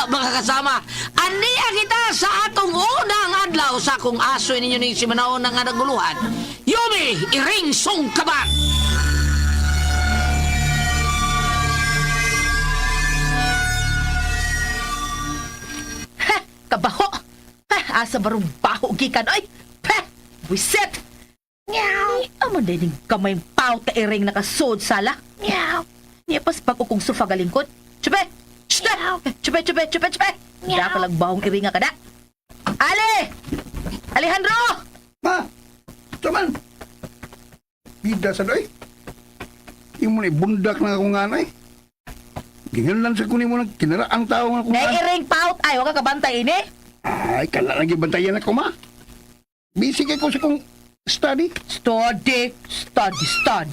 mga kasama. Aniya kita sa atong unang adlaw sa kung asoy ninyo ni si Manao nga naguluhan. Yumi, iring song kaban! Ha! Kabaho! Ha! Asa barong baho gikan, oy! Ha! Wiset! Ay, aman din yung kamay pao ta iring nakasod sala. Niya pas pag ukong sufa galingkod. Chupe! Chupe! Chupe, chupe, chupe, chupe! Da ka lang bahong iringa ka na. Ali! Alejandro! Ma! Saman! Bida sa doy. Yung mo na bundak na akong anay. Ganyan lang sa kunin mo ng kinaraang tao nga akong anay. Nairing paut ay, wag ka kabantay ini. Ay, kala lagi bantayan ako, ma. Busy kay ko sa kong study. Study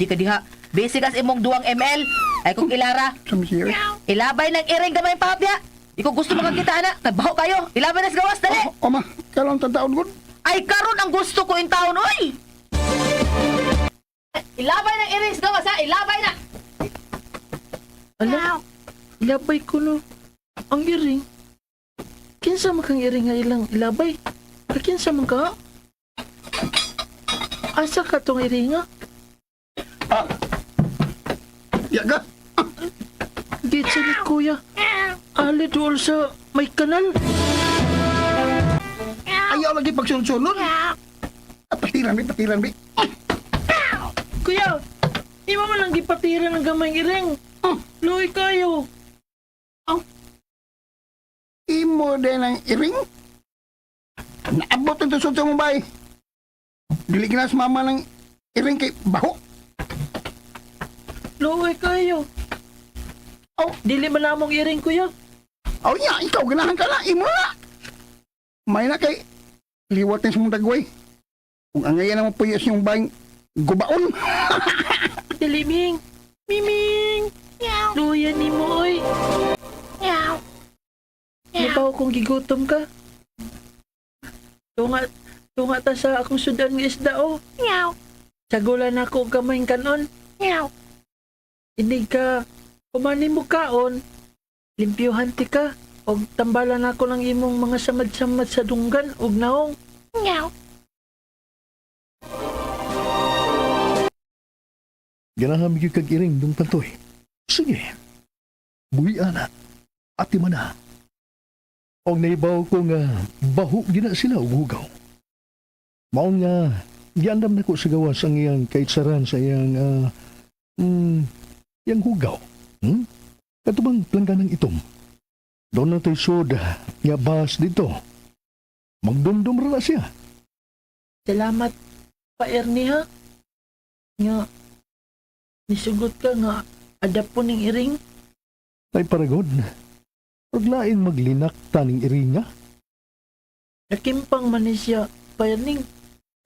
ka diha. Basic as imong 2 ml. Ay kung ilara, Sumisiyo. ilabay ng iring gamay paut niya. Di ko gusto makakita na. Nagbaho kayo. Ilabay na sa gawas, dali. Ma. Kalong tataon ko. Ay, karon ang gusto ko in taon, oy! Ilabay ng iring sa gawas, ha? Ilabay na! Ala, ilabay ko no. Ang iring. Kinsa man kang iring nga ilang ilabay? Kinsa man ka? Asa ka tong iringa? Yaga. Git sa ni kuya. Ali dool sa may kanal. Ayaw lagi pagsunod-sunod. Patiran, bi. Patiran, bi. Kuya, di mo man lang gipatiran ng gamay iring. Luoy kayo. Imo din ang iring. Naabot ang tusod sa mabay. Dili ginas mama ng iring kay baho. Luoy kayo. Oh, Dili man namong iring kuya. oh ya, ikaw ganahan ka na. Imo na. May na kay liwat ng sumong dagway. Kung angayan naman po yung bayang gubaon. Dili Ming. Miming. Luoyan ni mo oy. Nabaw kung gigutom ka. Tunga ta sa akong sudan ng isda o. Sagulan ako og kamay kanon. Hindi ka kumanin mo kaon. Limpyuhan ti ka. Og tambalan ako ng imong mga samad-samad sa dunggan og naong. Ganahan mi kag iring dung pantoy. Sige. Buhi ana. Ati mana. Og naibaw ko nga baho gina sila og hugaw. Mao nga giandam nako sa gawas ang iyang kaitsaran sa iyang iyang hugaw. Katubang plangganang itom. Doon na tayo sud nga bahas dito. Magdumdum ra na siya. Salamat pa Ernie ha. Nga nisugot ka nga adap po ning iring. Ay paragod. Huwag lain maglinak taning iringa. Nakimpang man ni siya pa Ernie.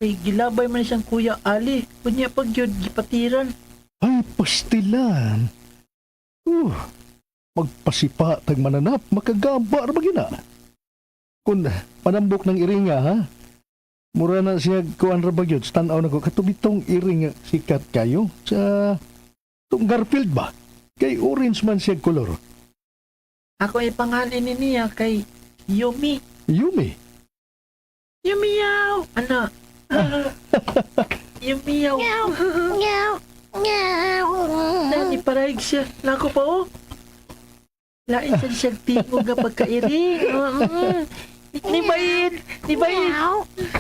Kay gilabay man siyang kuya Ali. Kunya pag yun gipatiran. Ay, pastilan. Magpasipa tag mananap, makagabar magina. Kung panambok ng iringa, ha? Mura na siya kuan ra bagyod, tanaw na ko, katubitong iringa sikat kayo sa tong Garfield ba? Kay orange man siya kolor. Ako ay pangalan ni niya kay Yumi. Yumi. Yumiyaw! Ano? Yumiyaw. Nani parahig siya. Nako pa oh. Lain sa siyang tingog nga pagkairing. Ni Bayin.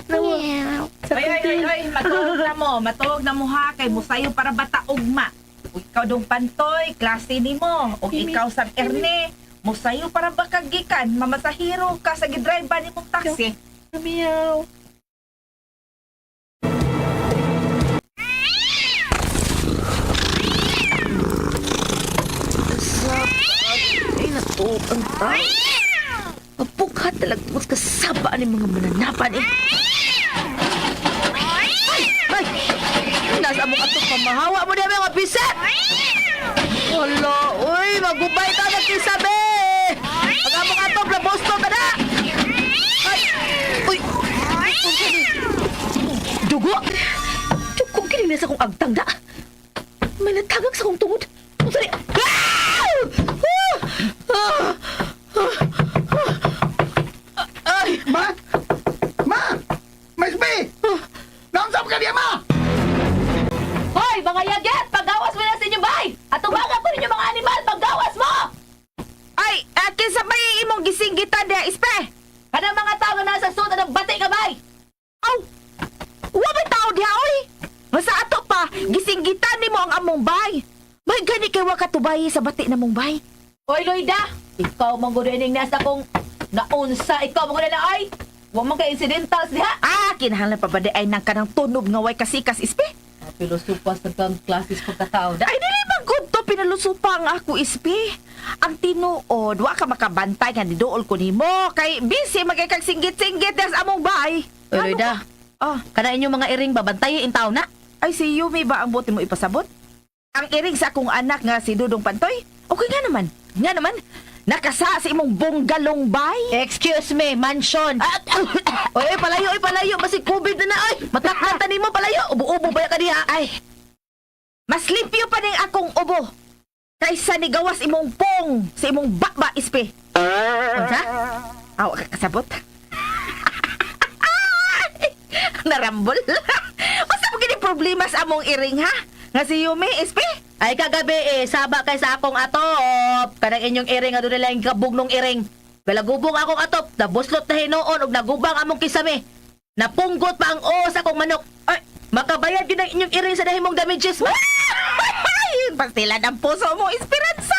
Nawa. Oy, matulog na mo ha, kay musayo para bata ugma. O ikaw dong pantoy, klase ni mo. O ikaw sa Erne, musayo para bakagikan, mamasahiro ka sa gidrive ba ni mong taxi. Yumiyaw. Ay, nato, ang tao. Mapukhat talaga mas kasaba ni mga mananapan eh. Ay! Nasa mo ka pamahawa mo na mga biset! Wala, uy, magubay ta na kisabi! Pag-amo ka to, blabosto ka na! Ay! Uy! Dugo! Dugo, kinilis akong agtang da! May natagak sa kong tungod! Sorry! Ah! akong gisinggitan diha, ispe. Kanang mga tao nga nasa suot ng bati kamay. Aw! Wa may tao diha, oy! Nga sa ato pa, gisinggitan nimo ang among bay. May gani kay wa katubayi sa bati na mong bay. Oy, Loida! Ikaw mong gudining nasa kong naunsa. Ikaw mong gudining ay! Wa man kay incidentals diha. Ah, kinahanglan pa ba di ay nang kanang tunob nga way kasikas, ispe? Pilosopas na kang klases pagkatao. Ay, dili ba good to pinalusupa ang ako, ispi? Ang tinuod, wa ka makabantay nga niduol ko nimo. Kay busy magkakag singgit-singgit sa among bay. Uy, Loida. Ah, Kana inyong mga iring babantayin in taon na. ay si Yumi ba ang buti mo ipasabot? Ang iring sa akong anak nga si Dudong Pantoy? Okay nga naman. Nga naman. Nakasa sa imong bunggalong bay. Excuse me, mansion. Oy, palayo. Basi COVID na na, oy. Mataktan tanin mo, palayo. Ubo-ubo ba ka diha? Ay. Mas limpyo pa ning akong ubo. Kaysa ni gawas imong pong sa imong baba, ispe. Unsa? Aw, kasabot. Narambol. Basta mo gini problema sa among iring, ha? Nga si Yumi, ispe? Ay kagabi saba kay sa akong atop. Kanang inyong iring adto nila yung kabugnong iring. Galagubong akong atop, nabuslot na hinuon ug nagubang among kisame. Napunggot pa ang sa akong manok. Ay, makabayad yun ang inyong iring sa dahimong damages mo. Pastila ng puso mo, Esperanza!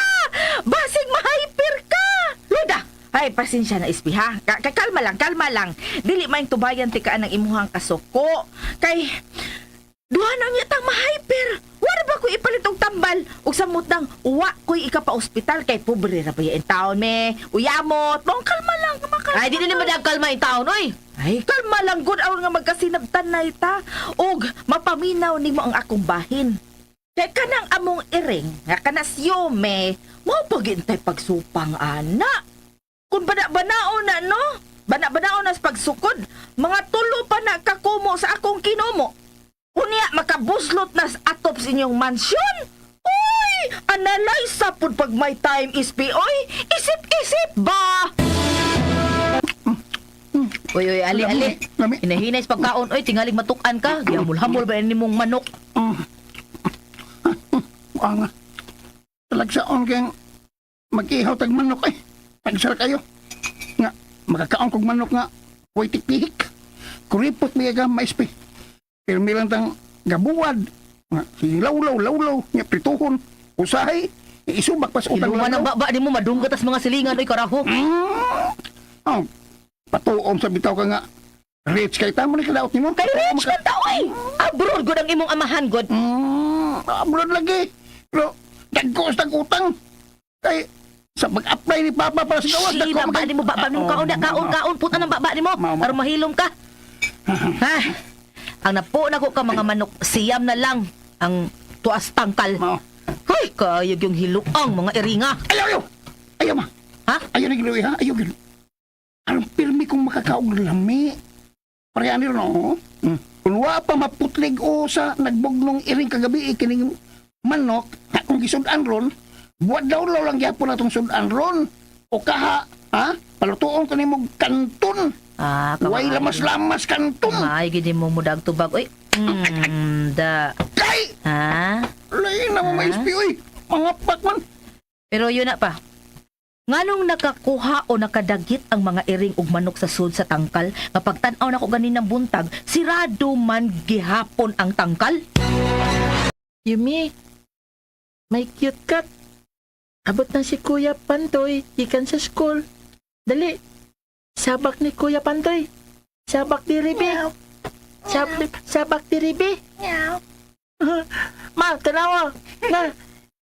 Basig ma-hyper ka! Luda! Ay, pasensya na, Espi, ha? Kalma lang. Dili maing tubayan ti ka ng imuhang kasuko. Kay, duha na niya tang ma-hyper. Wala ba ko ipalit og tambal? Ug samot nang uwa ko'y ika pa ospital kay pobre ra ba yung taon, me? Uyamot. Mong kalma lang, makalma. Ay, di na naman kalma yung taon, oy. Ay, kalma lang, good aron nga magkasinabtan na ita. Og, mapaminaw nimo ang akong bahin. Kaya kanang among iring, nga kanas Yome, mo pagintay pagsupang ana. Kung bana-banaon na, no? Bana-banaon na sa pagsukod, mga tulo pa na kakumo sa akong kinumo. Unya, makabuslot na sa atop sa inyong mansyon. Uy, analyze sa pud pag may time ispi, oy. Isip-isip ba? Uy, ali. Lami. Hinahinay sa pagkaon, oy, tingaling matukan ka. Gihamol-hamol ba ni mong manok? Nga. Talagsaon kayong mag-ihaw tag manok eh. Pagsara kayo. Nga, makakaon kong manok nga. Huwag tikpihik. Kuripot may ka maispi. Pero milang tang gabuwad. Nga, si lawlaw. Nga prituhon. Usahay. Isubak pa sa utang Iluman ang lawlaw. baba ni mo, madunggat as mga silingan, oy, karaho. Oh, patuom sa bitaw ka nga. Rich kay tamo ni kadaot ni mo. Kay rich ka ta, oy. Abroad gud ang imong amahan gud. Abroad lagi. Pero, dagkos tag utang. Kay, sa mag-apply ni Papa para sa gawas. Si baba ni mo, baba ni mo, kaon, puta ng baba ni mo. Mao. Para mahilom ka. Ha? Ang napo na ko ka mga manok, siyam na lang ang tuas tangkal. Mao. Hoy, kayag yung hiluang mga iringa. Ayaw ma. Ha? Ayaw na giluwi ha. Ayaw giluwi. Anong pirmi kong makakaog lami? Parehan nila no? Kung wa pa maputlig o sa nagbugnong iring kagabi ikining manok, kung gisudan ron, buwad daw lang gyapon na itong sudan ron. O kaha, ha? Palutuon ko ni mo kanton. Ah, Way lamas-lamas kanton. Ay, gini mo mudag tubag. Uy, Kay! Ha? Lain na mo maispi, oy. Mga pakman. Pero yun na pa. Nganong nakakuha o nakadagit ang mga iring ug manok sa sud sa tangkal, nga pagtan-aw na ko ganinang buntag, sirado man gihapon ang tangkal? Yumi, may cute cat. Abot na si Kuya Pantoy, ikan sa school. Dali, sabak ni Kuya Pantoy. Sabak di Ribe. Sabak di Ribe. Ma, tanawa. Na,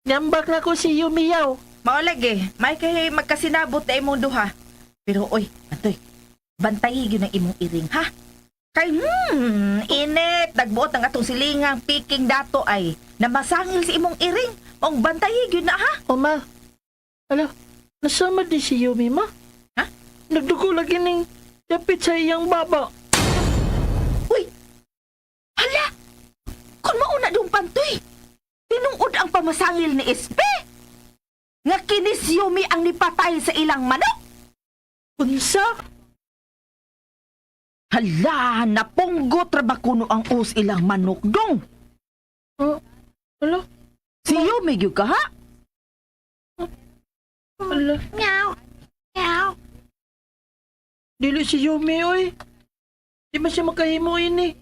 nyambak na ko si Yumi yaw. Maulag may kay magkasinabot na imong duha. Pero oy, Antoy, bantayi gyud ang imong iring, ha? Kay init, nagbuot ng atong silingang piking dato ay namasangil si imong iring. Ong bantayi gyud na, ha? O ma, ala, nasama di si Yumi ma. Ha? Nagdugo lagi ning dapit sa iyang baba. Uy! Hala! Kung mauna dong Pantoy, tinungod ang pamasangil ni Espe! Nga kinis Yumi ang nipatay sa ilang manok! Unsa? Hala! Napunggot ra ba kuno ang us ilang manok dong? Ala, Si Yumi gyud ka, ha? ala. Dili si Yumi, oy. Di man siya makahimo ini.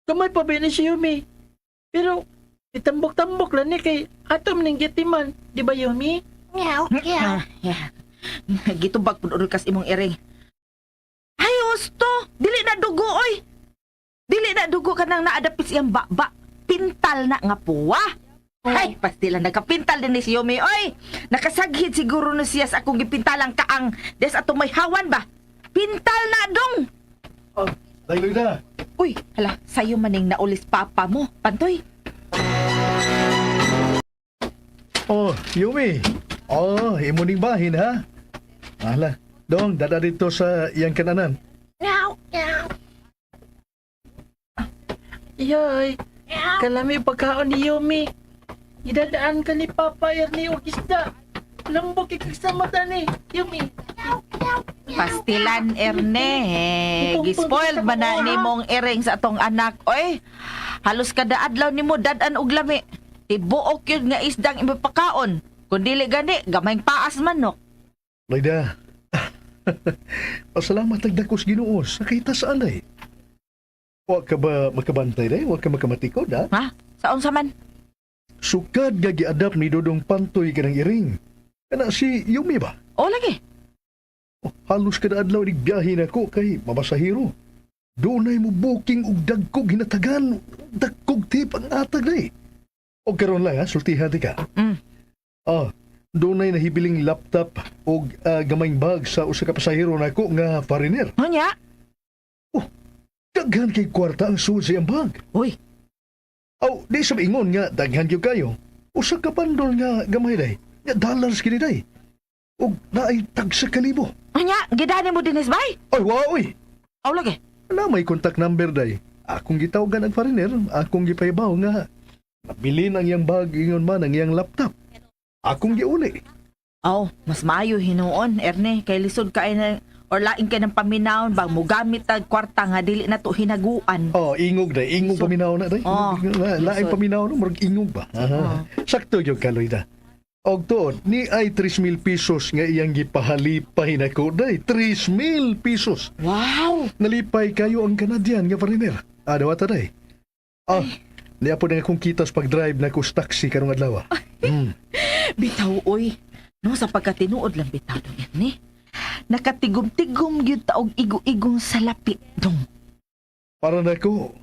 Kamay pa ba ni si Yumi? Pero, itambok-tambok lang ni kay atom ning gitiman. Di ba, Yumi? Yeah. Gitubag pud kas imong iring. Ay, gusto. Dili na dugo, oy. Dili na dugo ka nang naadapit siyang baba. Pintal na nga puwa. Ay, pasti lang nagkapintal din ni si Yumi, oy. Nakasaghid siguro na siya sa akong gipintalang kaang des atong may hawan ba. Pintal na dong. Oh, Loida. Uy, hala, sayo maning naulis papa mo, Pantoy. Oh, Yumi. Oh, imo ning bahin ha. Ala, dong dada dito sa iyang kananan. Iyoy, kalami pagkaon ni Yumi. Idadaan ka ni Papa Ernie o isda. Lambok ikasama ni Yumi. Pastilan, Erne. Gispoiled ba na ni mong iring sa atong anak? Oy, halos kada adlaw ni mo dadan og lami. Tibuok yun nga isdang imipakaon. Kung dili gani, gamayng paas manok. Loida. Pasalamat nagdakos Ginoo sa kita sa anay. Wa ka ba makabantay day? Wa ka makamatikod ha? Ha? Saon sa man? Sukad nga giadap ni Dodong Pantoy kanang iring. Kana si Yumi ba? O lagi. Oh, halos kada adlaw nigbiyahe nako kay mabasahiro. Doonay mo booking og dagkog ginatagan, dagkog tip ang atag day. O karon lang ha, sultihan di ka. Doonay nahibiling laptop og gamayng bag sa usa ka pasahero nako nga foreigner. Ano niya? Daghan kay kwarta ang suod sa iyang bag. Uy, Aw, di sa ingon nga daghan gyud kayo. Usa ka bandol nga gamay day. Nga dollars kini day. Og naay tag sa kalibo. ano niya? Gidani mo dinis bay? Ay, waoy. O lagi. Na may contact number day. Akong gitawagan ang foreigner, akong gipaybaw nga nabili ang iyang bag ingon man ang iyang laptop. Akong giuli. Oh, mas maayo hinuon, Erne. Kay lisod ka ay na, or laing ka ng paminawon bang mo gamit ang kwarta nga dili na to hinaguan. Oh, ingog day. Ingog Lisod. paminaw na day. Oh, Laing lisod. paminaw na, murag ingog ba? Aha. Sakto yung kaloy da. Og tuod, ni ay 3,000 pesos nga iyang gipahalipay na ko day. 3,000 pesos. Wow! Nalipay kayo ang Canadian nga foreigner. Dawata day. Niya po na akong kita sa pag-drive na ko sa taxi karong adlaw. Bitaw, oy. No, sa pagkatinuod lang bitaw dong Erne. Nakatigom-tigom gyud ta og igo-igong salapi dong. Para na ko,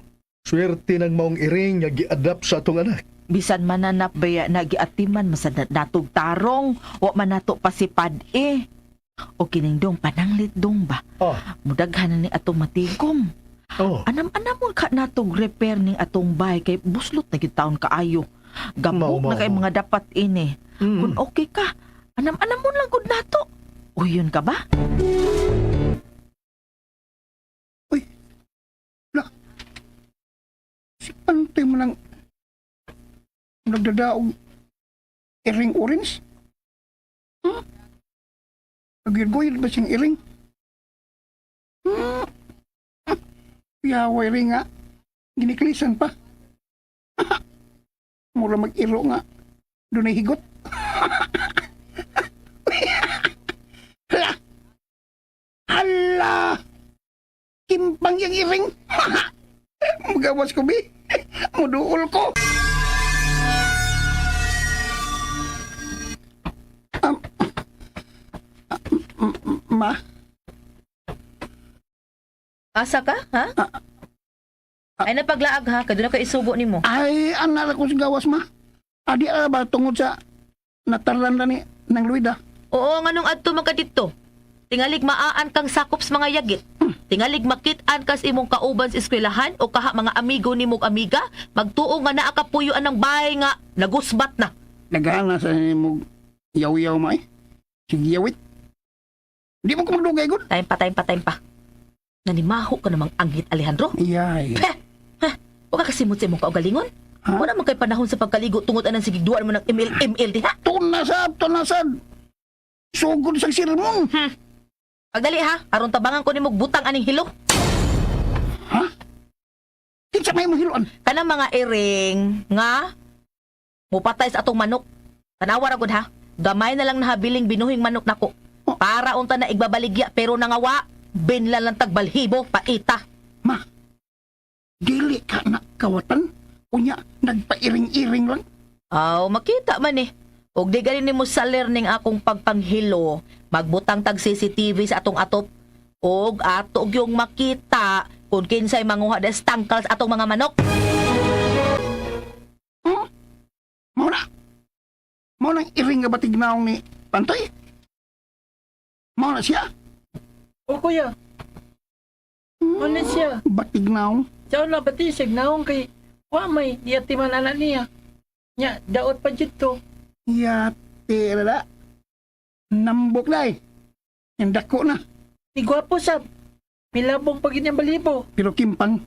swerte ng maong iring nga gi-adapt sa atong anak. Bisan mananap baya nagiatiman masad natog tarong wa man nato pasipad o kining dong pananglit dong ba mudaghan na ni atong matigom anam mo ka natog repair ning atong bahay kay buslot na gyud taon kaayo gabok na kay mga dapat ini kun okay ka anam mo lang gud nato uyon ka ba Si Pantoy mo lang nagdadaog iring orange? Nagirgoyil ba siyang iring? Yaway ring nga. Giniklisan pa. Mura mag-iro nga. Doon ay higot. Hala! Kimpang yung iring. Magawas ko, bi. Muduol ko. Ma? Asa ka, ha? Ay napaglaag ha, kaduna ka isubo nimo. Ay, anak ko sa gawas, ma. Adi ba tungod sa natarlan na ni ng Luida? Oo, nganong adto man ka dito. Tingalig maaan kang sakop sa mga yagit. Tingalig makit-an kas imong kauban sa eskwelahan o kaha mga amigo nimong amiga, magtuo nga naa ka puyuan ng bahay nga nagusbat na. Nagana sa mo yaw-yaw, ma eh. Sige, yawit. Di mo ko magdugay, gud. Time pa. Nanimaho ka namang anghit, Alejandro. Iyay. Huwag ka kasimot sa imong kaugalingon. Ha? Wala man kay panahon sa pagkaligo tungod anang sigigduan mo ng ML diha. Tunasad. Sugod sa sirmon. Pagdali ha, aron tabangan ko nimog butang aning hilo. Ha? Kinsa may mahiluan? Kanang mga iring nga mupatay sa atong manok. Tanawa ra gud ha. Gamay na lang nahabiling binuhing manok nako. Para unta na igbabaligya pero nangawa. Binla lang tagbalhibo, paita. Ma, dili ka na kawatan. Unya, nagpairing-iring lang. Aw, makita man eh. Og di ganin mo salir ning akong pagpanghilo, magbutang tag CCTV sa atong atop. Og ato yung makita kung kinsay manguha des tangkal sa atong mga manok. Mauna. Mauna iring nga batig naong ni Pantoy. Mauna siya. O kuya, ano siya? Batig naong. Siya na batisig naong kay wa may yatiman anak niya. Nya, daot pa dito. Yate, lala. Nambok na eh. Yung dako na. Ni gwapo sab. Milabong pag inyang balibo. Pero kimpang.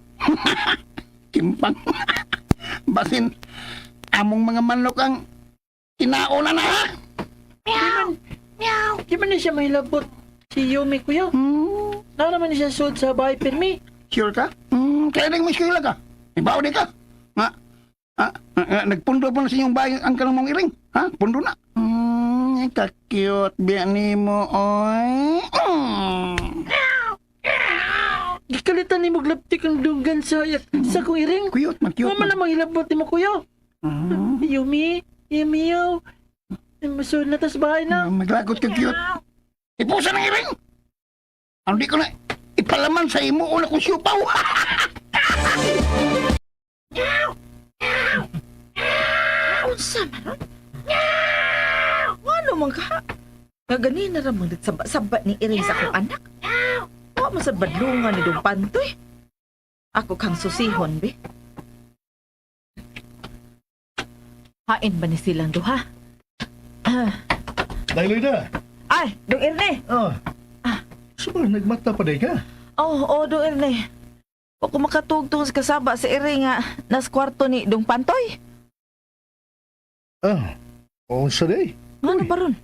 Kimpang. Basin, among mga manok ang kinauna na ha. Di man ni siya mahilabot. Si Yumi kuya. Na naman ni siya sud sa bahay pirmi. Sure ka? Kaya nang may eskwela ka. Ibaw di ka. Nagpundo po na sa inyong bahay ang kanang mong iring. Ha? Pundo na. Ka-cute biya ni mo, oy. Gikalitan ni mo glaptik ang dugan sa kong iring. Cute man, cute Mama man. namang hilabot ni mo kuya. Yumi, yaw. Masud na tas bahay na. Maglagot ka, cute. Ipusa ng iring. Ano di ko na ipalaman sa imo o na kong siupaw. Unsa man? Ano man ka? Nga ganina ra man saba ni iring sa akong anak. Wa man sa badlungan ni Dong Pantoy. Ako kang susihon, be. Hain ba ni silang duha? Dayloy na. Ay, Dong Erne. Saba, nagmata pa day ka. Oo, Dong Erne. Wa ko makatugtong sa kasaba sa iring nga nas kwarto ni Dong Pantoy. Oo sa day. Ano pa ron?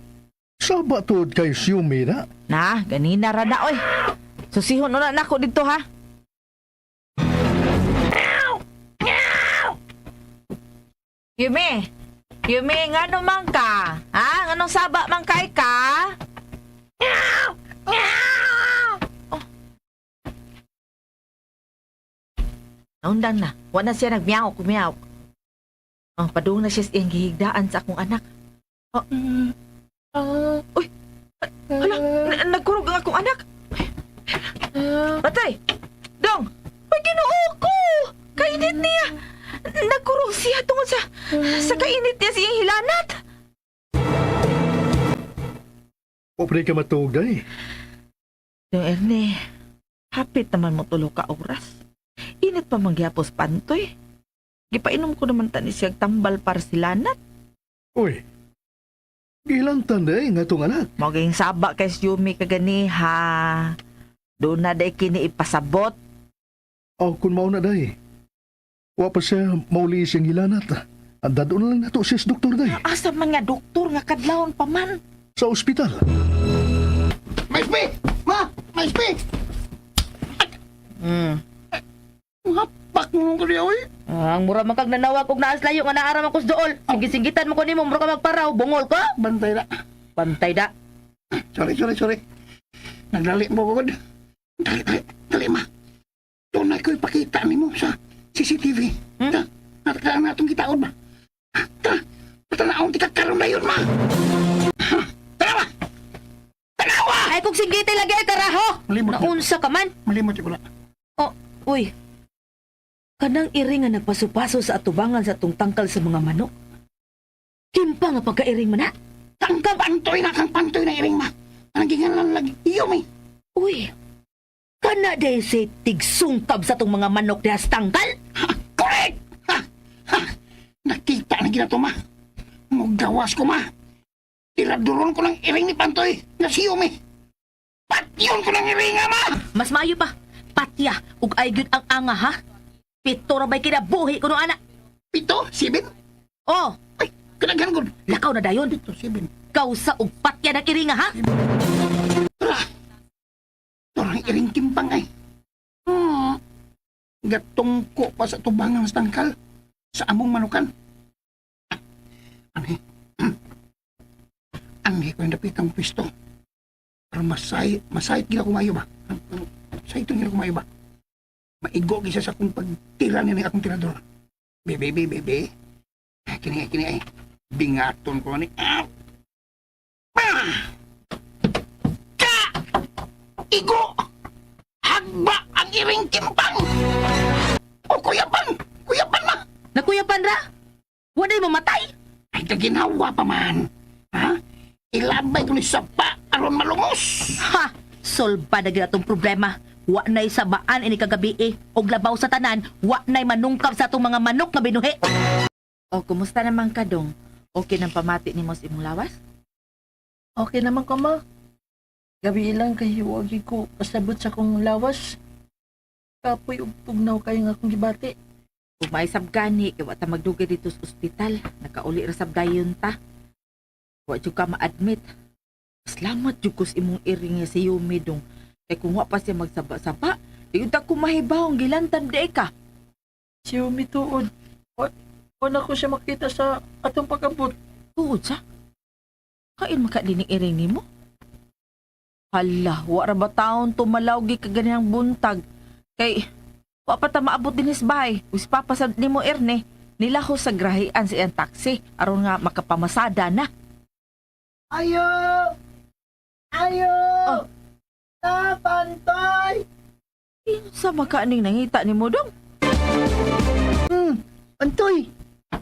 Saba tuod kay Yumi na. Na, ganina ra na, oy. Susihon na nako dito, ha? Yumi! Yumi, nga man ka? Ha? Anong saba man kay ka? Oh. Naundan na. Wala siya nagmiyaw, kumiyaw. Oh, padung na siya sa iyang gihigdaan sa akong anak. Oh. Uy! Hala! Nagkurog ang akong anak! Patay! Dong! May ginoo ko! Kainit niya! Nagkurog siya tungod sa kainit niya siyang hilanat! Opre ka matuog day. Dong Erne, hapit naman mo tulo ka oras. Init pa mangyapos pantoy. Gipainom ko naman tani siyang tambal para silanat. Uy, ilang tanday nga tong anak. Maging saba kay Yumi kagani ha. Doon na day kini ipasabot. Kung mauna day. Wa pa siya mauli siyang hilanat. Anda doon lang nato siya sa doktor day. Asa mga doktor nga kadlawon pa man. Sa ospital. Mais P! Ma! Mais P! Hapak mo ko niya, oy. Ang mura man kag nanawag og naas layo nga naaraman ko sa dool. Sige-sigitan mo ko nimo mura ka magparaw, bungol ka. Bantay na. Pantay da. Sorry. Nagdali mo ko. Dali, ma. Doon na ko ipakita ni mo sa CCTV. Natakaan na itong kitaon, ma. Tara, patanaon ti kakaroon na yun, ma. Tara, ma. Tanawa! Ay kung sigiti lagi ay karaho. Malimot na. Naunsa ka man. Malimot ko na. Oh, uy. Kanang iring nga nagpaso-paso sa atubangan sa atong tangkal sa mga manok. Kimpa nga pagka-iring man na. Kang pantoy na iring, ma. Ang gingalan lagi. Iyo, may. Uy. Kana day si tigsungkab sa atong mga manok dihas tangkal. Correct! Nakita na ginato, ma. Magdawas ko, ma. Tiraduron ko ng iring ni Pantoy na si Yumi. Patyon ko ng iring, ma! Mas maayo pa. Patya ug ay gyud ang anga ha. Pito ra bay kinabuhi kuno ana. 7? 7? Oh, Ay, kanaghan ko. lakaw na dayon. 7. Kausa ug patya ng iringa ha. Tara. Torang iring timpang ay. Gatong ko pa sa tubangan sa tangkal. Sa among manukan. Ani. Ani ko yung dapitang pwesto. Pero masayit gila ko mayo ba? Sa ito nila kumayo ba? Maigo gisa sa akong pagtira niya ng akong tirador. Bebe. Kini ay. Bingaton ko ni. Ah! Ka! Igo! Hagba ang iring kimpang! O kuyapan ma! Nakuyapan ra? Waday mamatay? Ay, ginawa pa man. Ha? Ilabay ko ni sapa aron malungos. Ha! Solba na gina tong problema. Wa na'y sabaan ini kagabi og labaw sa tanan, wa na'y manungkap sa atong mga manok nga binuhi. O, kumusta naman ka, Dong? Okay nang pamati ni mo sa imong lawas? Okay naman ka, ma. Gabi lang kay huwagi ko pasabot sa kong lawas. Kapoy ug tugnaw kayo nga akong gibati. Kung may sabgani, kaya wa ta magdugay dito sa ospital. Nakauli ra sabdayon ta. Wa jud ka ma-admit. Salamat jud ko sa imong iring nga si Yumi, Dong. Kay kung wa pa siya magsaba-saba, di ta ko mahibaw ang gilantan di ka. Si Umi tuod. Wala ko siya makita sa atong pag-abot. Tuod sa? Kain makalining iring ni mo? Hala, wa ra ba taon tumalawgi ka ganihang buntag? Kay, wa pa ta maabot din his bahay. Wis papasad ni mo Erne. Nila ko sa grahian sa iyang taxi aron nga makapamasada na. Ayo! Oh. Pantoy! Sa makaaning nangita ni mo, Dong? Pantoy!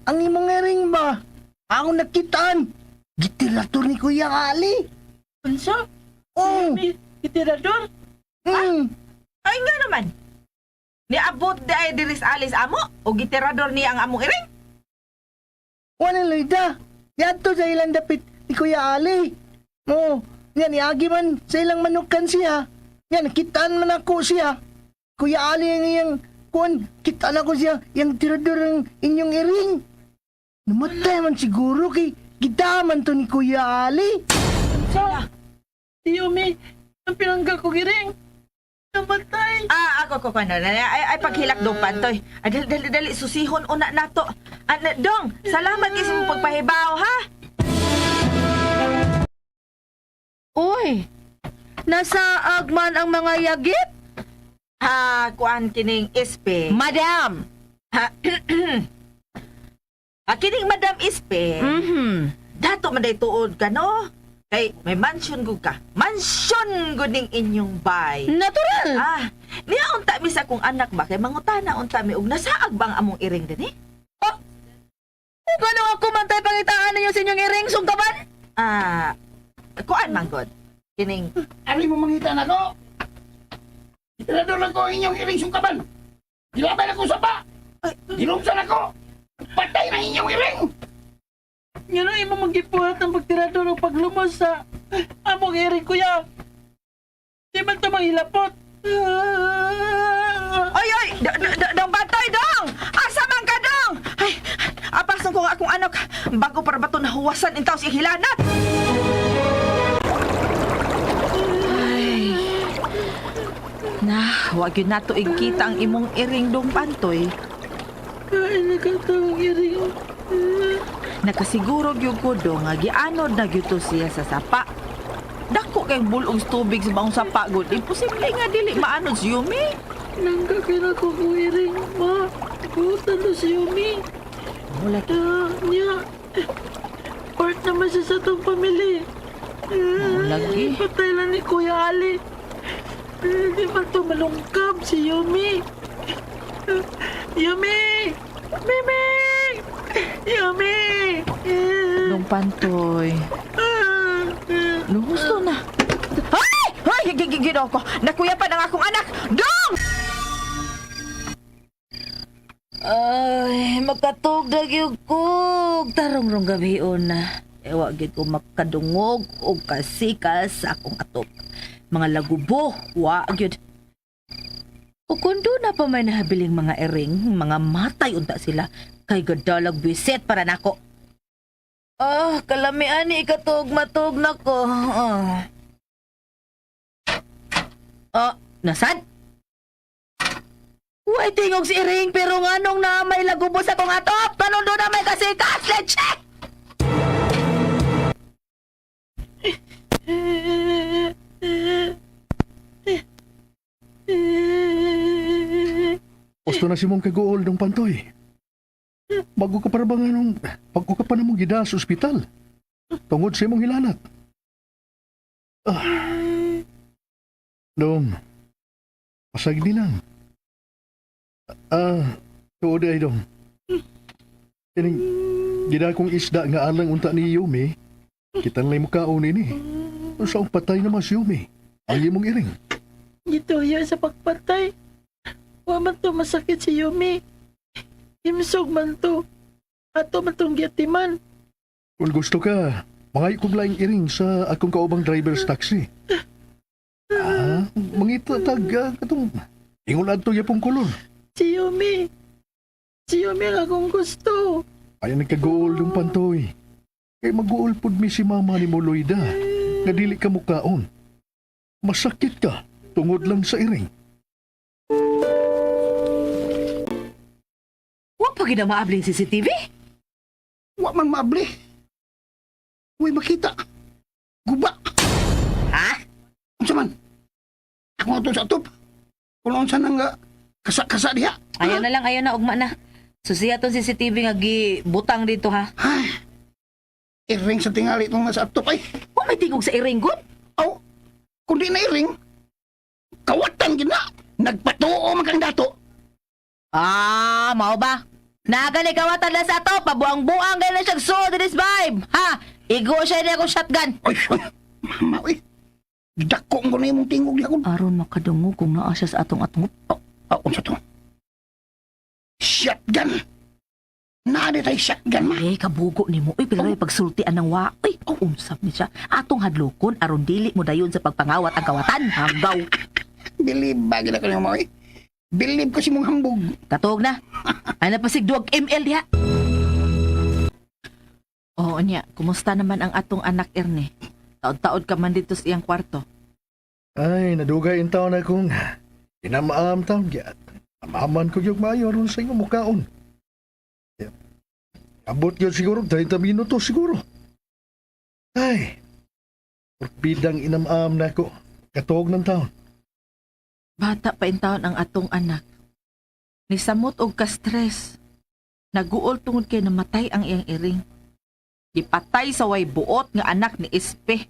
Ang imong ering ba? Ako nakitaan! Gitirator ni Kuya Ali! Unsa? Oh! Umi, itirador? Ay nga naman. Niabot di ay diris alis amo o gitirador niya ang among iring? Wala Loida! Yato sa ilang dapit ni Kuya Ali! Oh! Yan, iagi man sa ilang manukan siya. Yan, kitaan man ako siya. Kuya Ali ang iyang kuwan, kitaan ako siya. Yang tirador ng inyong iring. Namatay man siguro kay gitaman to ni Kuya Ali. Unsa? Si Umi, ang pinangga ko giring. Namatay. Ako ay paghilak dong pantoy. Dali susihon una nato. Dong, salamat kasi mo pagpahibaw ha. Uy, nasa agman ang mga yagit? Kuan kining Ispe. Madam! Kining Madam Ispe. Dato man day tuod ka, no? Kay may mansion gud ka. Mansion gud ning inyong bay. Natural! Niya unta mi sa akong anak ba? Kay mangutana unta mi og nasaag bang among iring dinhi? Oh! Kung ako man tayo pangitaan ninyo sa inyong iring sungkaban? Kuan man gud. Kining Ali mo mangita na ko! Tirador lang ko ang inyong iring sungkaban! Gilabay na ko sa pa! Gilumsan ako! Patay na inyong iring! Nga na imo magipuhat ang pagtirador o paglumos sa among iring kuya. Di man ito mahilapot. Oy! Dong batoy dong! Asa man ka dong? Ay, apasan ko nga akong anak bago para bato nahuwasan intaw si hilanat. Ay. Wag yun nato igkita ang imong iring dong pantoy. Kain na ka itong iring. Nakasiguro gyud ko dong nga gianod na gyud to siya sa sapa. Dako kay bulong tubig sa baong sapa gud. Imposible nga dili maanod si Yumi. Nanggakira ko kong iring, ma. Butan na si Umi. Wala Niya. Part naman siya sa itong pamilya. lagi. Patay lang ni Kuya Ali. Di ba ito malungkab si Yumi? Yumi! Mimi! Yumi! Dong pantoy. Luhusto na. Ay! Ay! Gigigido ko. Nakuya pa ng akong anak. Dong! Ay, makatugdag yung kog. Tarong-rong gabion na. Ewa, gid ko makadungog o kasikas sa akong atop. Mga lagubo, wa, gid. O kundo na pa may nahabiling mga ering, mga matay unta sila. Kay gadalag bisit para nako. Kalamian ni ikatog matog na ko. Nasad? Uy, tingog si Iring, pero nga nung na may lagubo sa kong atop, tanong doon na may kasikas, leche! sakto na si mong kaguol ng pantoy. Bago ka para ba nga nung, bago ka pa namong gida sa ospital. Tungod sa imong hilanat. Dong, pasag di lang. Tuod ay dong. Kining, gida kong isda nga alang unta ni Yumi, kita nalay mo kaon ini. Saan patay naman si Yumi? Ang imong iring. Gito yan sa pagpatay. Wa man to masakit si Yumi. Himsog man to. Ato man tong giyatiman. Kung gusto ka, mangay kong laing iring sa akong kaubang driver's taxi. Mangitatag katong ingon adto yapong kulor. Si Yumi. Si Yumi ang akong gusto. Ay nagkaguol ng pantoy. Kay mag-uol pud mi si mama ni Moloida. Nga dili ka mukaon. Masakit ka tungod lang sa iring. Wa pa gid na maabling CCTV? Wa man maabli. Uy, makita. Guba. Ha? Unsa man? Ako nga to sa atop. Kung unsa nang kasa-kasa diha. Ayaw na ugma na. Susiya tong CCTV nga gibutang dito ha. Ay, iring sa tingali itong nasa atop ay. Wa may tingog sa iring gud. Aw, kung di na iring, kawatan gina. Nagpatuo man kang dato. Mao ba? Nagali kawatan na sa to, pabuang-buang gani siya so this vibe. Ha? Igo siya niya akong shotgun. Ay, mama, uy. Dako ko na imong tingog diha ko. Aron makadungog kung naa siya sa atong-atong. Unsa to? Shotgun. Naadi tayo shotgun, ma. Kabugo ni mo. Pila rin pagsultian ng wa. Unsap ni siya. Atong hadlokon, aron dili mo dayon sa pagpangawat ang kawatan. Hanggaw. Believe ba gina ko niyo, ma, uy. Believe ko si mong hambog. Katog na. Ay napasigduag ML diha. Oo niya, kumusta naman ang atong anak Erne? Taod-taod ka man dito sa iyang kwarto. Ay, nadugay in taon akong inamaam taon gyat. Amaman ko yung mayo ron sa inyong mukaon. Abot yun siguro, 30 minuto siguro. Ay, bidang inamam na ko. Katog ng taon. Bata pa in taon ang atong anak. Nisamot og ka-stress. Naguol tungod kay namatay ang iyang iring. Ipatay sa way buot nga anak ni Espe.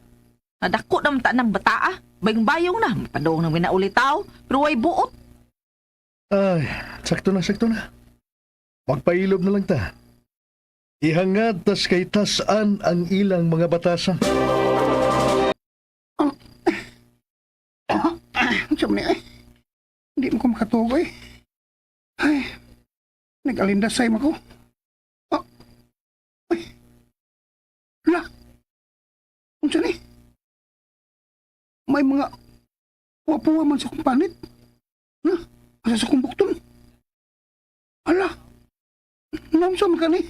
Nadako naman ta ng bataa. Bayong-bayong na. Padong nang minaulitaw. Pero way buot. Ay, sakto na, sakto na. Magpailob na lang ta. Ihangad tas kay tasan ang ilang mga batasan. Unsa man ni ay? Hindi mo ko makatugoy. Ay, nag-alindasay mo ko. Ay, la, unsa ni? May mga wapuwa man sa kumpanit. Na, asa sa kumbukton. Ala, naunsa man ka ni?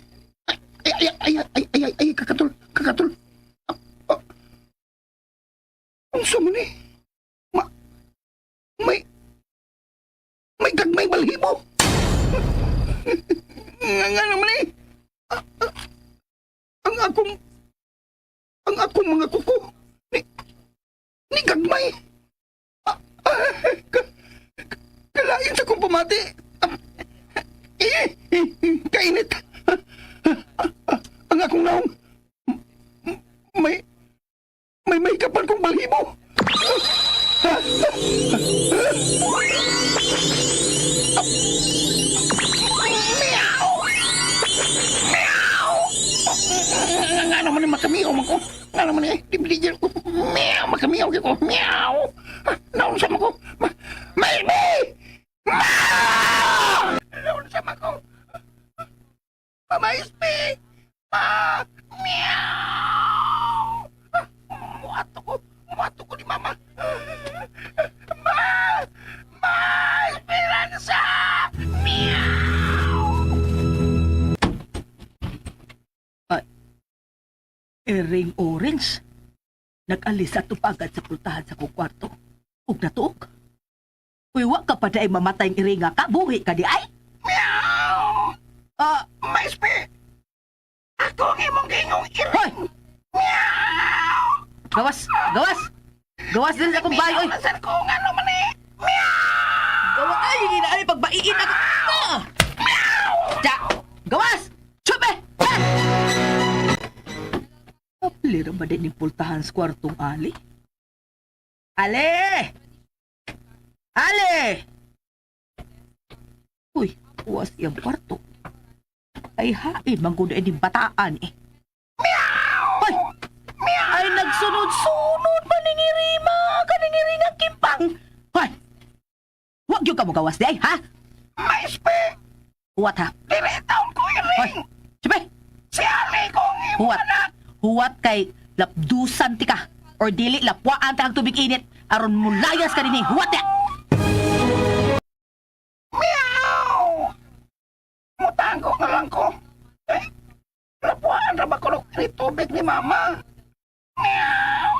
Ay, kakatol. Unsa man ni? May gagmay balhibo. Nga naman eh. Ang akong mga kuko. Ni gagmay. Kalain sa kong pamati. Kainit. Ang akong naong. May kapan kong balhibo. Nga naman ni makamiyaw man ko. Nga naman ni dibligyan ko. Meow, makamiyaw ko. Meow. Naunsa man ko. Maybe! Naunsa man ko. Mama Ispi! Meow! Muato ko ni mama. Esperanza! Meow! Iring orange. Nag-alis sa tupagad sa pultahan sa kong kwarto. Ug natuog. Uy, wa ka pa dahil mamatay ang iringa ka. Buhi ka di ay. Meow! Maispe! Ako ang imong gingong iring! Hoy! Meow! Gawas! Din sa akong bayo. Meow! Nasaan ko nga naman eh! Meow! Gawa ay, ginaali pagbaiin ako. Dira ba din ni pultahan sa kwartong Ali? Ale! Ale! Uy, uwas iyang kwarto. Ay hain, mangguda din bataan eh. Meow! Ay! Meow! Ay, nagsunod-sunod pa ningirima! Kaningiring ang kimpang! Hoy! Huwag yung kamugawas di ay, ha? May spe! Huwat ha? Dili taon ko Hoy! iring! Sabi! Si Ali kong Huwat! iwanak! Huwat kay lapdusan ti ka or dili lapwaan ta ang tubig init aron mulayas ka din eh. Huwat ya! Meow! Mutango na lang ko. Eh, lapuan ra ba ko ni tubig ni Mama? Meow!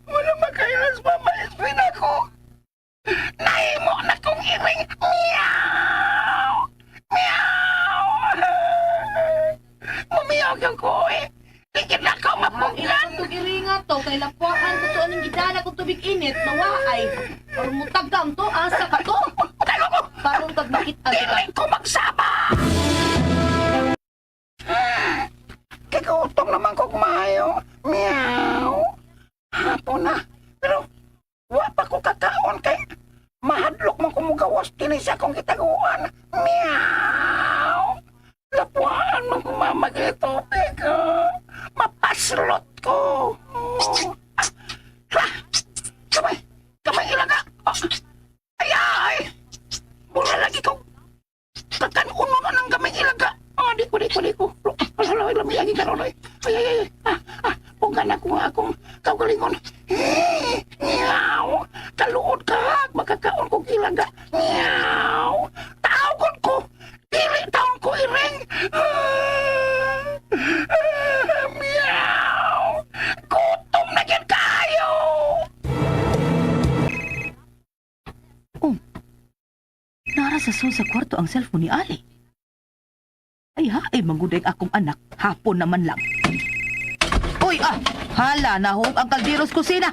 Wala makailas Mama, iswin ako. Nahimo na kong iring. Meow! Meow! Mumiyog yung ko eh. Tigil na ako mapuglan. Itong iringa to, kay lapuan ko to anong gidala kong tubig init, nawaay. Or mutagam to, asa ka to. Tayo ko! Parang kag nakita kita. Dili ko magsama! Kigutom naman ko kumayo. Meow! Hapon na. Pero, wa pa ko kakaon kay mahadlok man kumugawas kini sa akong kitaguan. Meow! Lapuan man kumamagay tubig. Mapaslot ko. Kamay! Kamay ilaga! Ay! Mula lagi ko. Kakanuno na ng gamay ilaga. Di ko. Alalaway, lamiyagi ka ron. Ay. Punggan ako nga akong kaugalingon. Meow! Kaluod ka. Makakaon ko ilaga. Meow! Taokon ko. Dili taon ko iring. Meow! Gutom na yan kayo! Nara sa sa kwarto ang cellphone ni Ali. Ay ha, mangguday akong anak. Hapon naman lang. Uy, hala, nahog ang kaldiros kusina.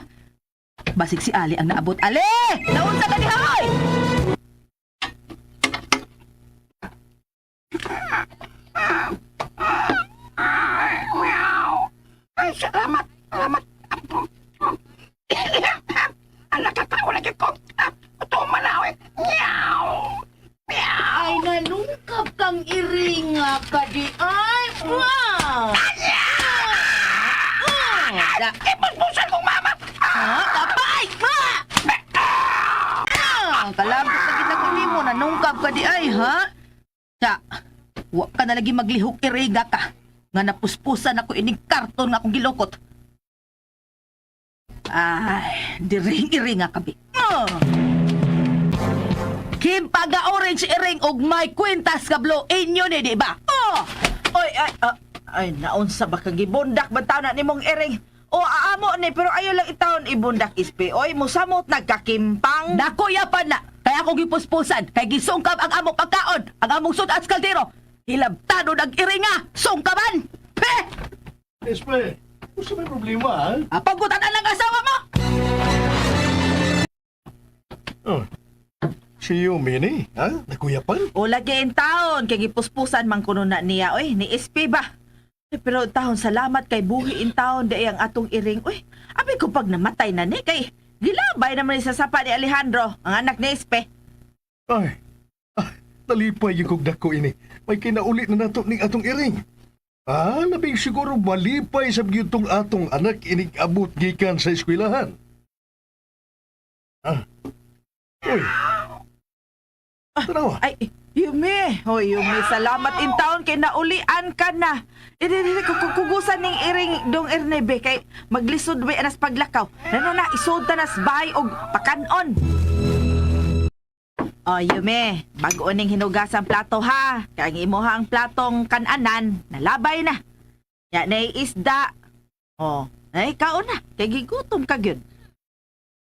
Basig si Ali ang naabot. Ali! Naunsa ka ni Hoy! Meow! Ay, salamat. Ang nakakaon na ko. Ito manawi. Meow! Meow! Ay, nanungkap kang iringa ka di ay. Wow! Ipagpusan kong mama! Ha? Kapay! Ma! Kalabot na kita kung mo, nanungkap ka di ay, ha? Sa, wa ka na lagi maglihok iriga ka. Nga napuspusan ako ining karton nga akong gilokot. Ay, diring-iring nga kabi. Kim paga-orange iring og may kwintas kablo inyo ni, di ba? Ay, naunsa ba kang gibundak ba na nimong iring? O aamo ni, pero ayaw lang itaon ibundak ispe. Oy, musamot nagkakimpang. Nakuya pa na. Kaya ako gipuspusan. Kay gisungkab ang among pagkaon. Ang among sudas kaldero. Hilabtado nag-iringa. Sungkaban. Peh! Espe, gusto may problema, ha? Pagutan ang asawa mo. Oh. Si Yumi ni, ha? Nakuyapan? O lagi in taon. Kay gipuspusan man kuno na niya. Oy, ni ispe ba? Pero taon salamat kay buhi in taon di ang atong iring. Uy, abi ko pag namatay na ni kay gilabay naman ni sa sapa ni Alejandro, ang anak ni Espe. Ay, nalipay yung kong dako ini. May kinaulit na nato ning atong iring. Labing siguro malipay sa gyutong atong anak inig abot gikan sa eskwelahan. Uy. Tanawa. Ay, Yumi. Hoy, Yumi, salamat in taon kay naulian ka na. Dili kukugusan ning iring dong Ernebe kay maglisod ba anas paglakaw. Nano na isod ta nas bahay og pakanon. Oh, Yumi, bago ning hinugasan plato ha. Kay ang imuha ang platong kananan, nalabay na. Ya nay isda. Oh, ay kaon na. Kay gigutom ka gyud.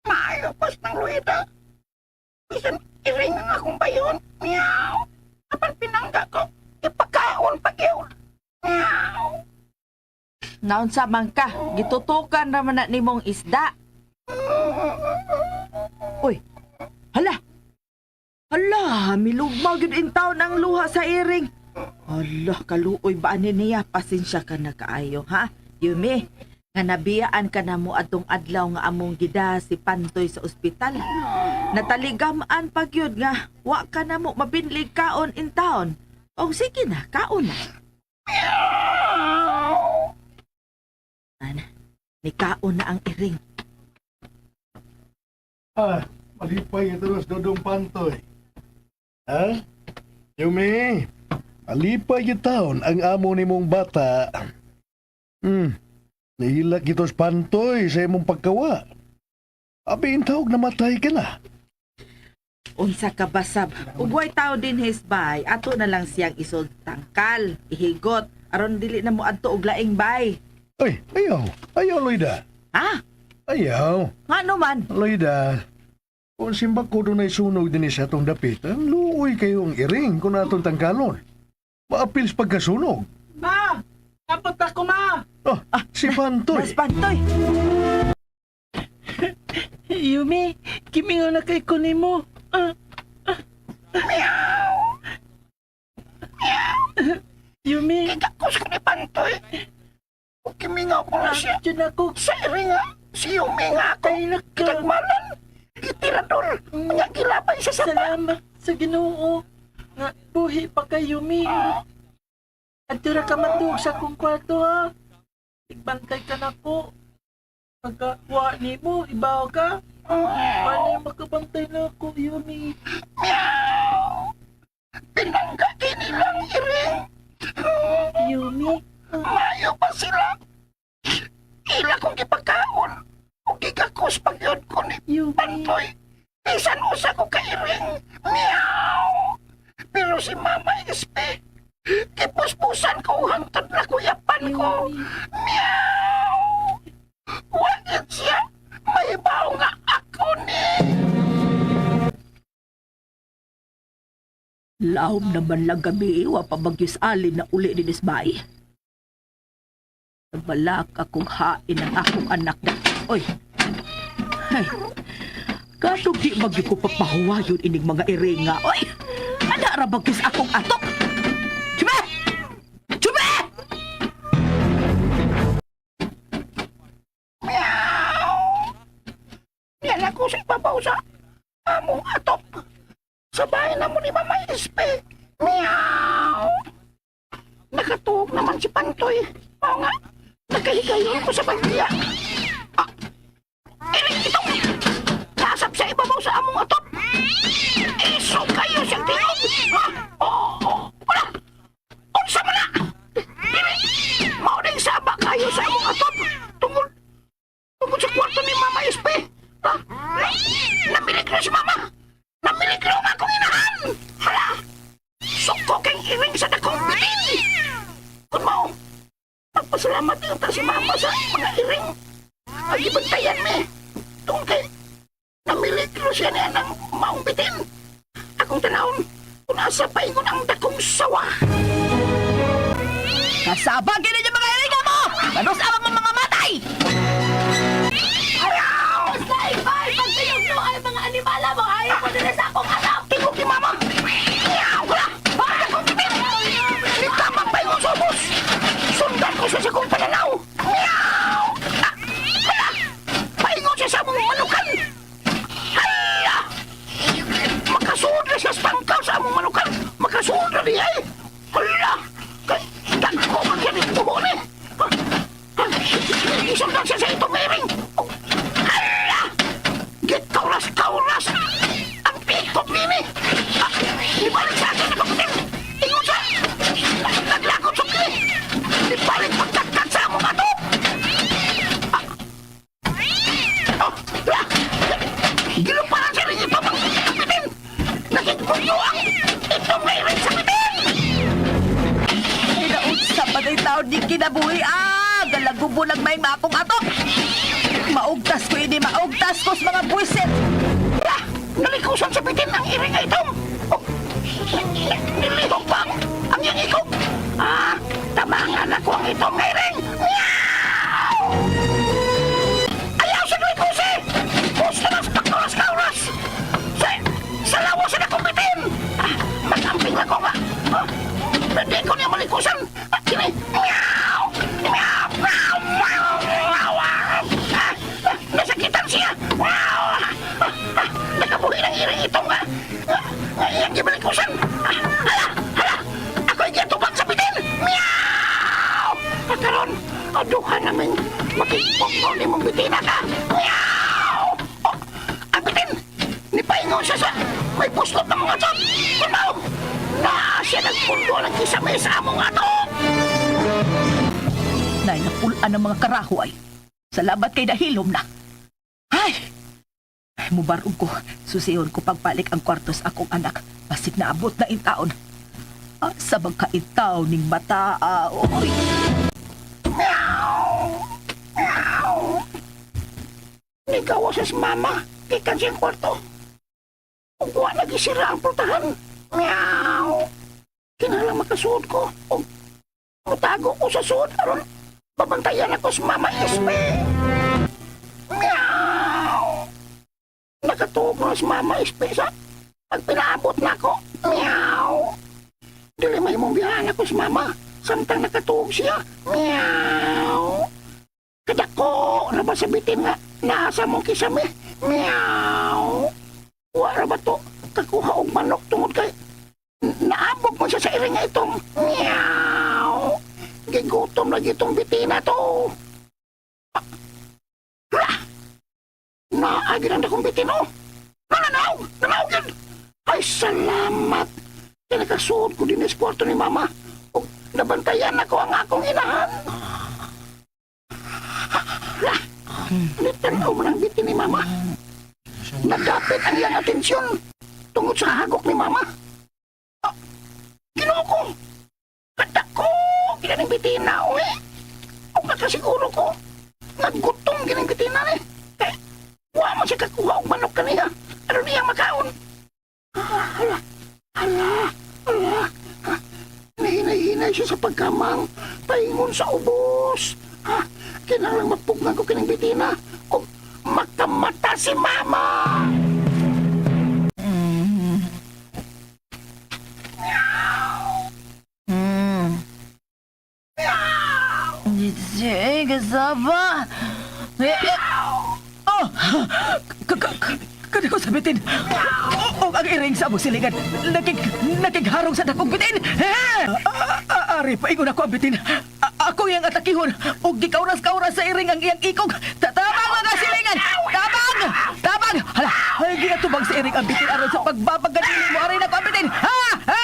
Maayo pas ng luida. Bisan iring ang akong bayon. Meow! Apan pinangga ko. Ipakaon pa yun. Meow! Naunsa man ka, gitutukan naman na nimong isda. Uy, hala! Hala, milugmag yun in taon ang luha sa iring. Allah, kaluoy ba ani niya? Pasensya ka na kaayo, ha? Yumi, nga nabiyaan ka na mo atong adlaw nga among gida si Pantoy sa ospital. Nataligamaan pag yun nga, wa ka na mo mabinlig kaon in town. O sige na, kaon na. Ana, ni kaon na ang iring. Malipay ito ros Dodong Pantoy. Ha? Yumi, malipay yung taon ang amo ni mong bata. Nahilak itos Pantoy sa imong pagkawa. Abi tawag namatay ka na. Unsa ka basab, ugway tao din hisbay, ato na lang siyang isod tangkal, ihigot, aron dili na mo adto og laing bay. Ay, ayaw. Ayaw, Loida. Ha? Ayaw. Nga naman. Loida, kung simbak ko doon ay sunog din sa atong dapit, ang luoy kayong iring kung atong tangkalon. Maapils pagkasunog. Ma! Kapot ako, ma! Si Pantoy. Mas Pantoy. Yumi, kimi nga na kay kunin mo. Yumi, Kakos ko ni Pantoy. O kimingaw ko na siya. dyan ako. Sa iri nga, si Yumi nga ako. Ay, naka. Kitagmanan. Itirador. Nga gilabay sa sapa. Salamat sa Ginoo. Nga, buhi pa kay Yumi. At tira ka matug sa kong kwarto, ha? Igbantay ka na ko. Pagkawa ni mo, ibaw ka. Paano makabantay na ako, Yumi? Meow! Pinangga kinilang iring. Yumi? Mayo pa sila. Ila kong gipagkaon. O gigakos pagyod ko ni Yumi? Pantoy. Bisan usa ko ka iring. Meow! Pero si Mama Espe, kipuspusan ko hangtod na kuyapan ko. Yumi? Meow! Wagit siya. Mahibaw nga ako ni. Laom naman lang gabi, wa pa bagyos alin na uli din isbay. Nabalak akong hain ang akong anak na. Oy! Ay! Katong di bagyo ko papahuwayon ining mga iringa. Oy! Ana ra bagyos akong atok! Chube! Chube! Yan ako sa ibabaw sa among atop. Sa bahay na mo ni Mama Espe. Meow! Nakatuog naman si Pantoy. Oo nga, nakahigayon ko sa bagya. Iring itong nasap sa ibabaw sa among atop. Iso kayo siyang tingog. Wala! Unsa mo na! Iring! Mauding saba kayo sa among atop. Tungod sa kwarto ni Mama Espe. Namiligro si Mama! Namiligro nga akong inahan! Hala! Suko kang iring sa dakong bitin! Kung mo, magpasalamat yung si Mama sa mga iring. Ay, ibantayan me. Tungkol kay namiligro siya niya ng maong bitin. Akong tanawon, kung asa pa ingon ang dakong sawa. Kasabag yun yung mga iringa mo! Manus awang mo mga matay! Ayaw! Bye-bye! Pagkayog mo ay mga animala mo! Ayaw mo din sa akong anak! Tingog ni Mama! Ayaw! Wala! Bakit akong bitin? Litamang pa yung sobos! Sundan ko siya sa kong pananaw! Meow! Hala! Paingon siya sa among manukan! Hala! Makasudra siya sa pangkaw sa among manukan! Makasudra niya eh! Hala! Dagko man siya ng buho ni! Isundan siya sa itong mering! Hala! Git-kauras-kauras! Ang pikot nini! Ibalik sa akin na kaputin! Ingon siya! Naglakot sa kini! Ibalik pagtagkat sa among ato! Giluparan siya rin ito mga kapitin! Nakikpunyo ang itong mering sa pitin! Sa patay tao di kinabuhi galagubo lang may mapong atok. Maugtas ko ini, maugtas ko sa mga buwisit. Nalikusan sa bitin ang iring ay itong. Nilihog bang ang iyang ikog? Tabangan ako ang itong iring. Meow! Ayaw sa do'y kusi! Gusto na sa pagkuras-kauras! Sa lawas na akong bitin! Magamping ako nga! Hindi ko niya gibalikusan. Kini. Meow! Meow! Meow! Meow! Meow! Nasakitan siya. Meow! Nakabuhi ng iring itong iyang gibalikusan. Hala! Hala! Ako'y giyatubang sa bitin. Meow! Karon, aduhan namin makipong ni mong bitina ka. Meow! Oh, ang bitin! Nipaingon siya sa may puslot ng mga atok. Kunaw! Na siya nagpundo ng kisame sa among atok. Nay, napulaan ng mga karahoy. Salamat kay dahilom na. Ay! Mubarog ko. Susiyon ko pagbalik ang kwartos akong anak. Basig na abot na in taon. Sa magkaitaw ning mata. Oy! Meow! Meow! Nigawa sa mama. Ikan siyang kwarto. Uwa lagi sira ang pultahan. Meow! Kinalang makasuod ko. O mutago ko sa suod. Aron, babantayan ako sa mama Esme. Meow! Nakatuog na sa mama Esme sa pag pinaabot na ako. Meow! Dili may mong biyahan ako sa mama. Samtang nakatuog siya. Meow! Kadako na ba sabitin nga naasa mong kisame? Meow! Wala ba to? Kakuha og manok tungod kay naabog mo siya sa iring nga itong meow. Gigutom lagi itong bitina to. Hala! Naagin ang dakong bitino. Nananaw! Nanawagin! Ay, salamat! Kinakasuod ko din sa kwarto ni mama. O nabantayan ako ang akong inahan. Hala! Nitanaw mo ng bitin ni mama. Nagdapit ang iyang atensyon tungod sa hagok ni mama. Ginoo ko! Ganda ko! Ginaning bitina, oy! O nakasiguro ko, naggutom ginaning bitina ni. Eh, huwa mo siya kakuha og manok kaniya. Ano niyang makaon? Hala! Hala! Hala! Nahinay-hinay siya sa pagkamang. Paingon sa ubos. Kinalang mapugnan ko kining bitina. O makamata si mama! Kasaba! Oh! Kada ko sabitin! O ang iring sa among silingan! Nakigharong sa dakong bitin! Ari, paingon ako ang bitin! Ako yung atakihon! O gikauras-kauras sa iring ang iyang ikog! Tabang mga silingan! Tabang! Tabang! Hala! Ay, ginatubang sa iring ang bitin aron sa pagbabagadili mo! Ari na ko ang bitin! Ha! Ha!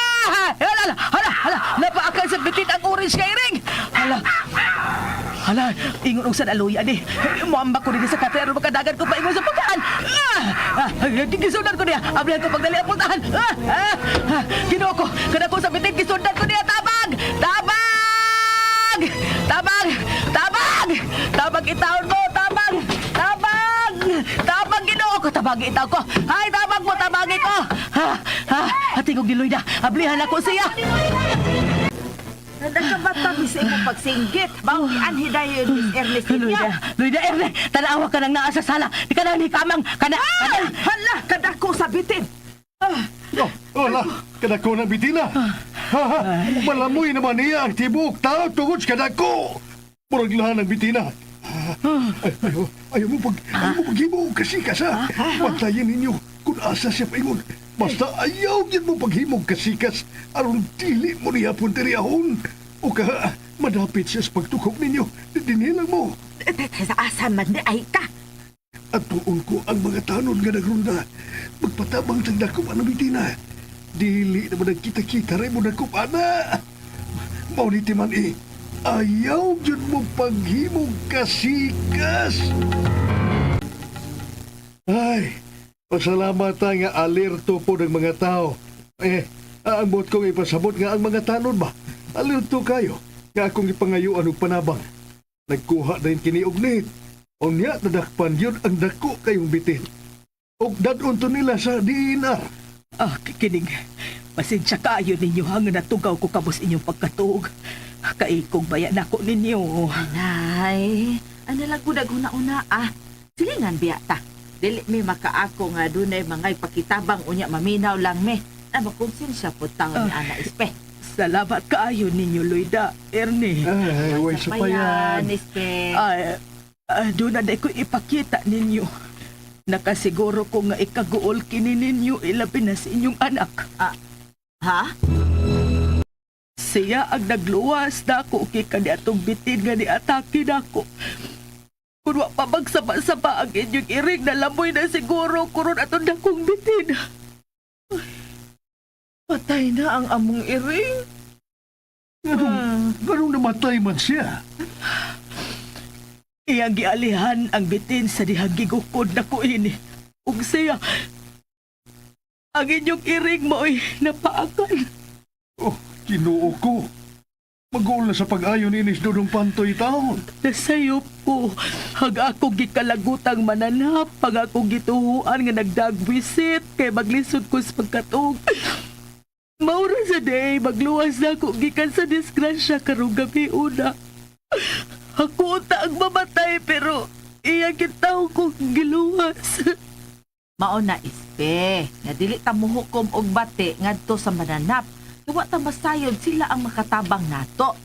Hala! Hala! Hala! Napaakan sa bitin ang orange ka iring! Hala! Hala, ingon og sanaluyan eh. Muambak ko rin sa kape aron makadagan ko paingon sa pagkaan. Gisundan ko niya. Ablihan ko pagdali ang puntahan. Ginoo ko. Kada ko sa bitin, gisundan ko niya. Tabang! Tabang! Tabang! Tabang! Tabang itaon mo! Tabang! Tabang! Tabang ginoo ko! Tabang itaon ko! Ay, tabang mo! Tabangin ko! Tingog ni Loida. Ablihan ako siya. Nagkabata sa imong pagsinggit. Bawang anhi dayon Miss Ernest niya. Loida, Erne, tanawa ka nang naa sa sala. Di ka na ni kamang, Hala, kadako sa bitin. Wala, kadako ng bitina. Malamoy naman niya ang tibok tao tungod sa kadako. Murag lahan ng bitina. Ayaw mo paghimo kasi kasa. Patayin ninyo kung asa siya paingon. Basta ayaw yun mo paghimog kasikas aron dili mo niya punteriahon. O ka, madapit siya sa pagtukok ninyo. Dinilang mo. Sa asa man di ay ka. At tuon ko ang mga tanon nga nagrunda. Magpatabang sa dakop ang bitina. Dili naman nagkita-kita rin mo dakop ana. Mauniti man ayaw yun mo paghimog kasikas. Ay, pasalamat nga alerto po ng mga tao. Aambot kong ipasabot nga ang mga tanon ba? Alerto kayo, nga akong ipangayuan og panabang. Nagkuha na yung kiniugnit. O niya, nadakpan yun ang dako kayong bitin. Og dadon to nila sa DNR. Kikinig. Pasensya kayo ninyo hang natugaw ko kabos inyong pagkatuog. Kaikong bayan ako ninyo. Nay, ano lang ko una silingan biya ta. Dili may makaako nga dunay mga ipakitabang unya maminaw lang me. Na makonsensya po taon ni Ana Espe. Salamat kaayo ninyo, Loida. Ernie. Ay, way sa pa yan. Ispe. Doon na ko ipakita ninyo. Nakasiguro ko nga ikaguol kini ninyo ilabi na sa inyong anak. Ha? Siya ang nagluwas na ako kay kaniatong bitin nga ni atake na ako. Kung wa pa magsaba-saba ang inyong iring na lamoy na siguro kuron atong dakong bitin. Ay, patay na ang among iring. Ganong namatay man siya. Iyang gialihan ang bitin sa dihang gigukod na ko ini. Ug siya, ang inyong iring mo'y napaakan. Oh, kinuo ko. Mag-uol na sa pag-ayon inis dudong pantoy taon. Nasayop ko, hag ako gikalagutang mananap, pag ako gituhuan nga nagdagwisit, kay maglisod ko sa pagkatog. Maura sa day, magluwas na ako gikan sa disgrasya karong gabi una. Ako unta ang mamatay, pero iya kitaw kong giluwas. Mao na ispe. Nga dili ta mohukom og bati ngadto sa mananap. Wa ta masayod sila ang makatabang nato.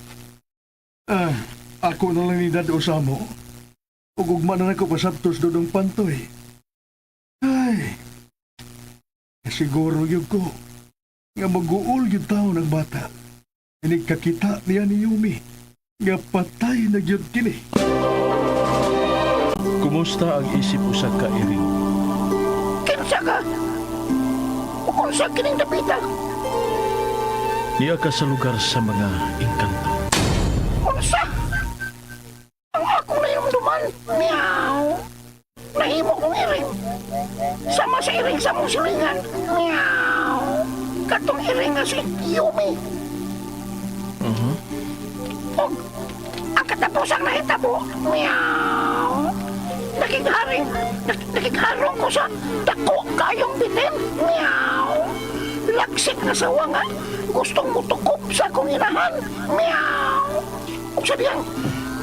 Ako na lang ni Dad Osamo. Ug ugma na ako pasabtos dudong pantoy. Ay, siguro yun ko nga mag-uol yung tao ng bata. Inigkakita niya ni Yumi nga patay na yun kini. Kumusta ang isip usa ka iring? Kinsa ka? Ukon sa kining dapita. Niya ka sa lugar sa mga engkanto. Unsa? Ang ako na yung duman. Meow. Nahimo kong iring. Sama sa iring sa mong silingan. Meow. Katong iring nga si Yumi. Og ang katapusang nahitabo. Meow. Nakigharong ko sa dako kayong bitin. Meow. Laksik na sawa nga. Gustong mutukop sa akong inahan. Meow. Kung sabihang,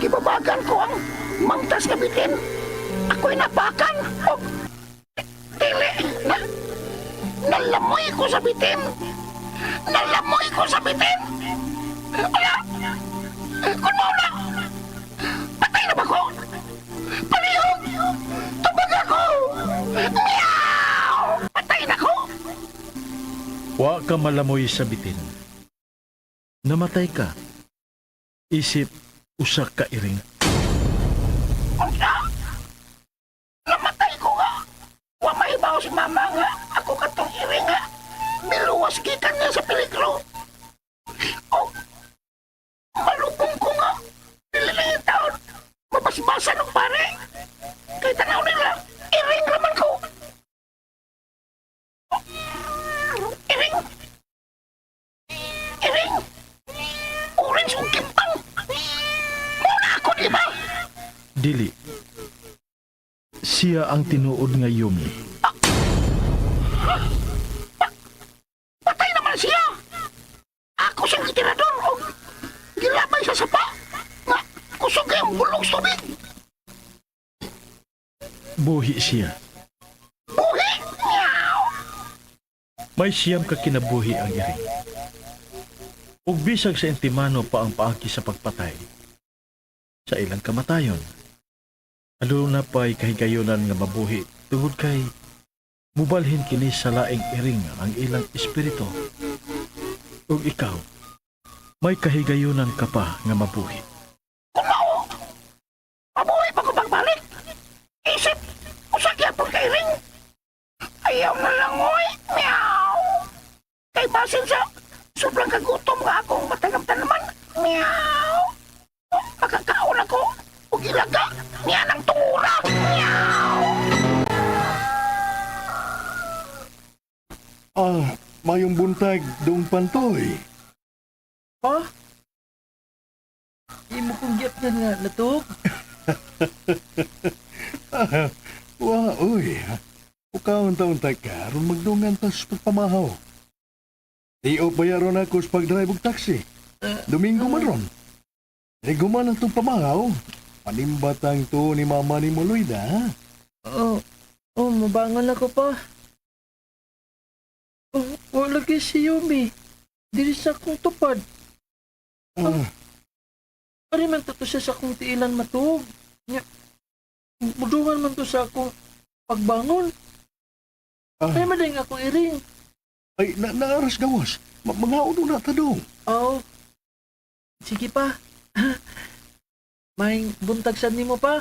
gibabagan ko ang mangtas na bitin. Ako'y napakan. O, dili, nalamoy ko sa bitin. Nalamoy ko sa bitin. Wala. Kung mauna, patay na ba ko? Palihog. Tubag ako. Meow. Patay na ko. Wa ka malamoy sa bitin. Namatay ka. Isip usa ka iring. Unsa? Namatay ko nga. Wa mahibaw si mama nga. Ako katong iring nga. Miluwas gikan niya sa peligro. O, malubong ko nga. Nililingin taon. Mabasbasan ng pare. Kay tanaw nila, iring naman ko. O, iring. Iring. Orange o kimpang. Muna ako, di ba? Dili. Siya ang tinuod nga Yumi. Patay naman siya. Ako siyang itirador o gilabay sa sapa. Nga, kusog kayong bulong sa tubig. Buhi siya. Buhi! Meow! May siyam ka kinabuhi ang iring. Ug bisag sa intimano pa ang paagi sa pagpatay. Sa ilang kamatayon. Alo na pa'y kahigayonan nga mabuhi tungod kay mubalhin kini sa laing iring ang ilang espiritu. Ug ikaw, may kahigayonan ka pa nga mabuhi. Kumao! Mabuhay pa ko pagbalik. Isip, usagya pong kairing. Ayaw na lang, oy. Meow! Kay basin sa sobrang kagutom nga akong matagam naman. Meow! Makakaon ako. O gilaga. Niya ng tura. Meow! Mayong buntag dong pantoy. Ha? Di mo kong gyap na nga natok. Uy. Ukaon taon tayo ka, ron magdungan ta sa pagpamahaw. Iyo bayaron ako sa pag-drive og taxi. Domingo man ron. Guman ang itong pamahaw. Panimbatang to ni mama ni Moloida, ha? Mabangon ako pa. Wala kay si Yumi. diri sa akong tupad. Ah, Ari man to siya sa akong tiilan matug. Nya, mudungan man to sa akong pagbangon. ah, Ay maday nga akong iring. ay, naaras gawas. Mga uno na tadong. Oh. Sige pa. May buntag sa nimo pa.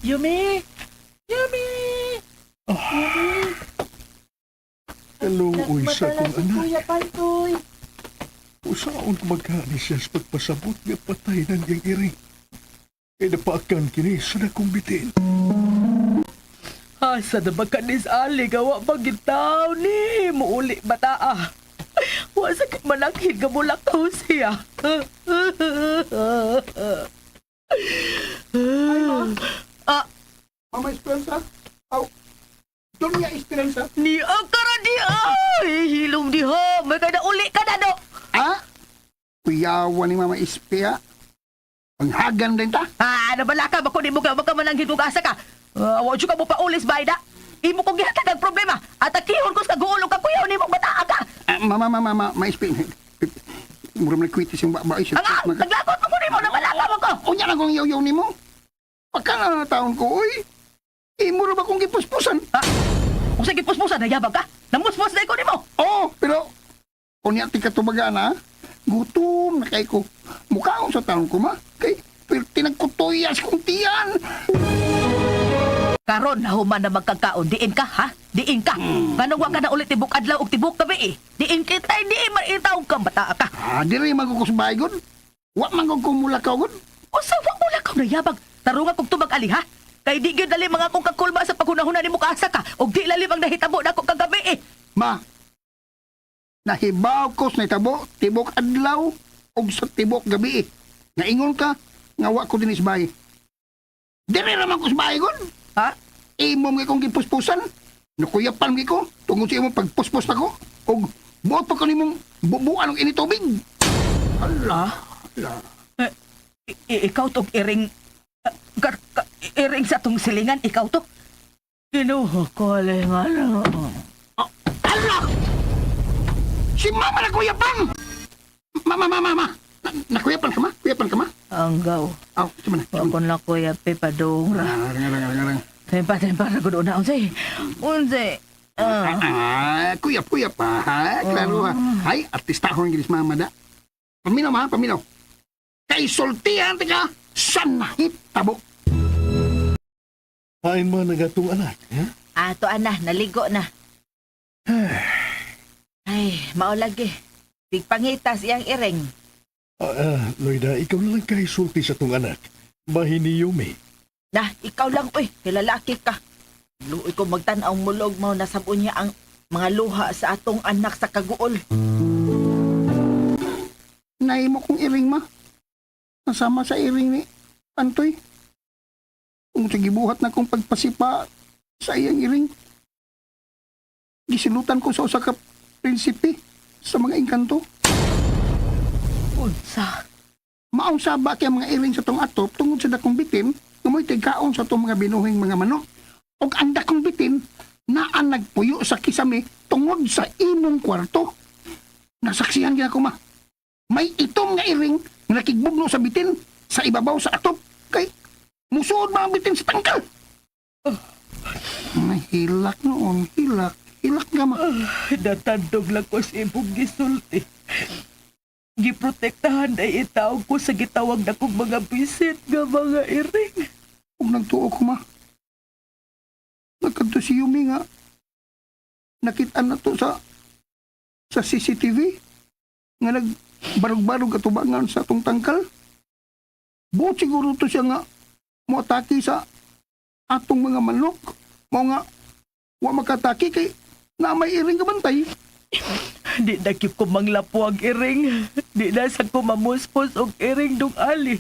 Yumi! Yumi! Yumi! Kaluoy sa Nagmadala kong si anak. Kuya Pantoy. Usaon ko magkani siya sa pagpasabot nga patay ng iyang iring. Kaya napaakan kini sa dakong bitin. Asa na ba kanis ali gawa pagitaw ni muuli bataa. Wa sakit manakit ka mulakaw siya. Ah, Mama Esperanza? Aw, doon niya Esperanza? ni akara di ay hilom di ha. May kada uli ka na do. Ha? Kuyawan ni Mama Espea? Panghagan din ta? Ah, nabala ka bako di mo ka mananghid kung asa ka. Wa jud ka mo paulis bayda. Imo kong gihatag ang problema. At akihon ko sa kagulo ka kuyaw nimo bataa ka. Mama Espea. Mura man kwitis yung babae siya. Ang naglakot mo ko nimo nabala ka mo ko. Unya na kong yaw-yaw ni mo. Pagka na taon ko, uy. Mura ba kong gipuspusan? Kung sige puspusan nayabag ka. Namuspos na ko nimo. Oo, pero unya ti katubaga na. Gutom na kay ko. Mukhaon sa taon ko ma. Kay tinagkutuyas kong tiyan. Karon nahuman na magkagkaon, diin ka ha? Diin ka. Ganong wa ka na ulit tibok adlaw ug tibok gabi eh. Diin kita di maitaw ka bataa ka. Diri magkukusbay gud. Wa man kong kumulakaw gud. Usa wa mo lakaw na yabag. Tarungan kog tubag ali ha. Kay di gyud dali mga kong kakulba sa paghunahuna nimo kaasa ka ug di lalim ang nahitabo nako kagabi eh. Ma, nahibaw ko sa itabo, tibok adlaw, o sa tibok gabi. Naingon ka, nga wa ko din isbay. Diri naman ko isbay gud. Ha? Imo nga kong gipuspusan. Nakuyapan nga ko, tungod sa imo pagpuspos na ko. O buot pa ko nimong bubuan ng initubig. Ala, ala. Ikaw tong iring iring sa tong silingan ikaw to. Kinuha ko alay nga na. Ala! Si mama nakuyapan! Mama. Nakuyapan ka ma? Kuyapan ka ma? Anggaw. Aw, sama na. Wa kon la ko ya pe padong ra. Garang. Tempa na gud una unsay. Unsay. Kuya pa, ha? Klaro ha. Ay, artista ko ng gilis mama da. Paminaw ma, paminaw. Kay sultihan tika, sanahit tabo. Hain man nagatong anak. Ha? Ato ana, naligo na. Ay, mao lagi. Bigpangitas iyang iring. Loida, ikaw na lang kay sulti sa tong anak. Bahin ni Yumi. Nah, ikaw lang oy, kilalaki ka. Luoy ko magtan-aw mulog mao nasab niya ang mga luha sa atong anak sa kaguol. Naimo kong iring ma. Nasama sa iring ni Antoy. Kung gibuhat na kong pagpasipa sa iyang iring. Gisilutan ko sa usa ka prinsipe sa mga engkanto. Unsa? Maong saba kay mga iring sa tong atop tungod sa dakong bitin ngamoy tigkaon sa tong mga binuhing mga manok. Og ang dakong bitin naan nagpuyo sa kisame tungod sa imong kwarto. Nasaksihan gyud ako ma. May itom nga iring nga nakigbugno sa bitin sa ibabaw sa atop kay musuod mga bitin sa tangkal. May hilak noon, hilak nga ma. Natandog lang ko sa imong gisulti. Giprotektahan ay itawag ko sa gitawag na kong mga bisit nga mga iring. Ug nagtuo ko ma. Nagkanto si Yumi nga. Nakita na to sa CCTV nga nagbarog-barog katubangan sa atong tangkal. Buot siguro to siya nga moatake sa atong mga manok. Mao nga wa makatake kay na may iring kabantay. Di na kip ko manglapo ang iring. Di na sa ko mamuspos og iring dong ali.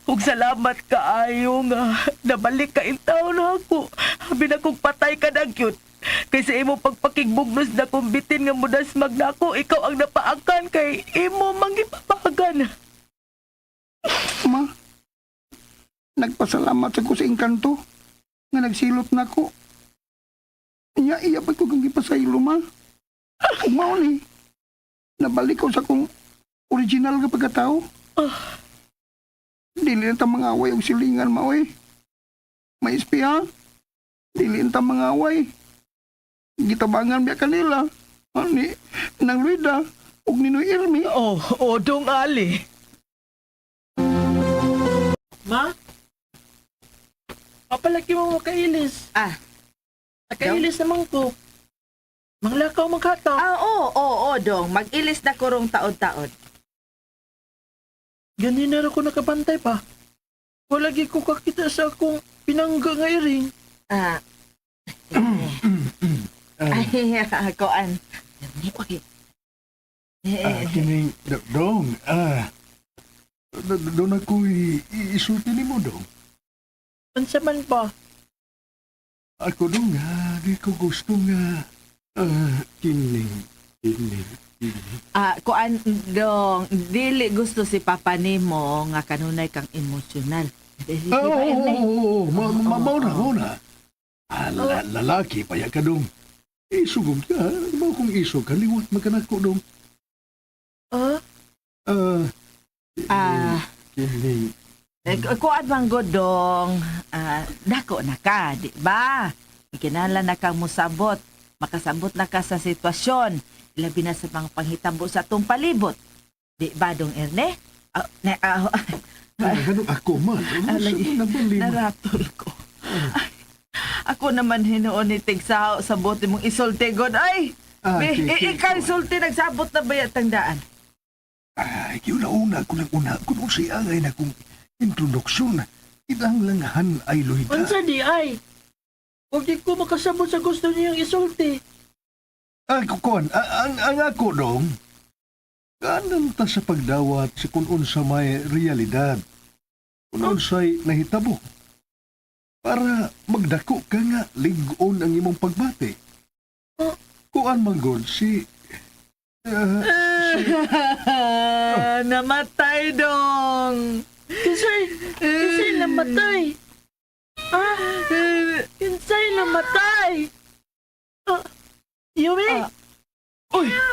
Ug salamat kaayo nga nabalik ka intaw na ako. Habi na kong patay ka na cute. Kaysa imo pagpakigbugnos na kong bitin nga mudas magnako, ikaw ang napaakan kay imo mangipapagan. Ma, nagpasalamat ako sa engkanto nga nagsilot na ko. Iya pa ko kang ipasaylo ma. Ug mao ni, Nabalik ko sa kong original nga pagkatao. Dili na ta mga away og silingan maoy. May espiya. Dili na ta mga away. Gitabangan biya kanila. Ani, nang Luida, ug Ninoy Irmi. Oh, dong ali. Ma? Papalagi mo makailis. Ah. Nakailis naman ko. Manglakaw magkata. Oo, dong. Mag-ilis na kurong taod-taod. Ganin na rin ko nakabantay pa. Walagi ko kakita sa akong pinangga nga iring. Ay, koan. Kining, dong, doon ako isulti ni mo, dong. Ansa man pa? Ako dong, di ko gusto nga, kining. Koan, dong. Dili gusto si Papa nimo nga kanunay kang emosyonal. Di ba, Ernest? Oo, mauna. Lalaki, paya ka dong. Isugog ka, mo kung isog ka, liwat magkanak ko dong. Kining. Kuan man god dong. Dako na ka, di ba? Kinala na kang musabot. Makasabot na ka sa sitwasyon. Labi na sa mga panghitabo sa atong palibot. Di ba dong, Erne? Ganun ako man. Naratol ko. Ako naman hinuon ni Tigsaw sa bote mong isulti god. Ay! Ikaw isulti nagsabot na ba yatang daan? Ay, una ko nung siya ay na kong introduksyon. Ilang langhan ay Loida. Ansa di ay? Huwag di ko makasabot sa gusto niyang isulti. Kukuan, ang ako dong, kanan ta sa pagdawat sa kung unsa may realidad. Kung unsay nahitabo. Para magdako ka nga, ligon ang imong pagbati. Kuan manggod si... Namatay dong! Kinsay namatay? Kinsay namatay? Yumi!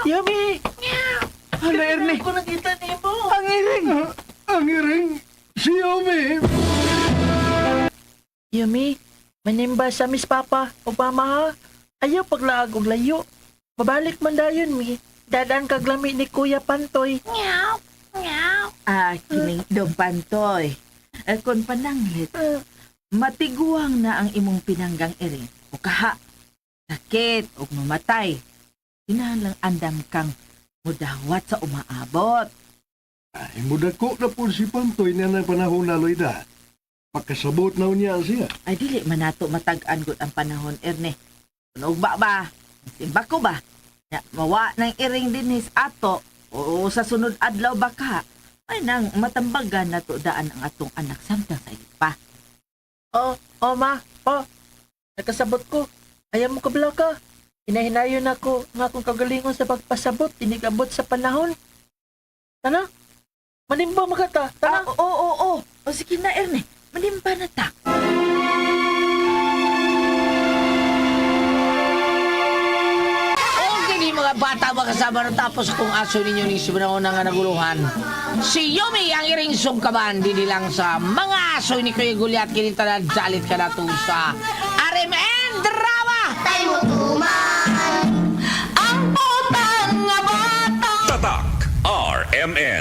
Yumi! Hala, Erne! Ako nakita niyo mo! Ang iring! Ang iring, si Omi! Yumi, manimba sa Miss Papa o Mama ha? Ayaw paglaag og layo. Mabalik man dayon mi. Dadaan kag lami ni Kuya Pantoy. Kining dong pantoy. Kung pananglit, matiguang na ang imong pinanggang iring. O kaha, sakit o mamatay. Kinahanglang andam kang mudawat sa umaabot. Ay, mudako na po si Pantoy na ng panahon na Loida. Pagkasabot na niya siya. Ay, dili man nato matag-an gud ang panahon, Erne. Kunog ba? Simba ko ba? Ya, mawa ng iring dinis ato o sa sunod adlaw baka ay nang matambagan na to daan ang atong anak samtang sa pa. Ma. Nakasabot ko. Ayaw mo kabla ka. Hinahinayon ako nga akong kagalingon sa pagpasabot. Inigabot sa panahon. Tana? Manimba makata. Tana? Oo. O sige na, Erne. Manimba na ta. Okay, mga bata makasama na tapos kung aso ninyo ni si Manahon nga naguluhan. Si Yumi ang iring sungkaban, di lang sa mga aso ni Kuya Gulyat kinita na jalit ka na to sa RMN Drama! Tayo tuman Ang putang nga bata! Tatak RMN.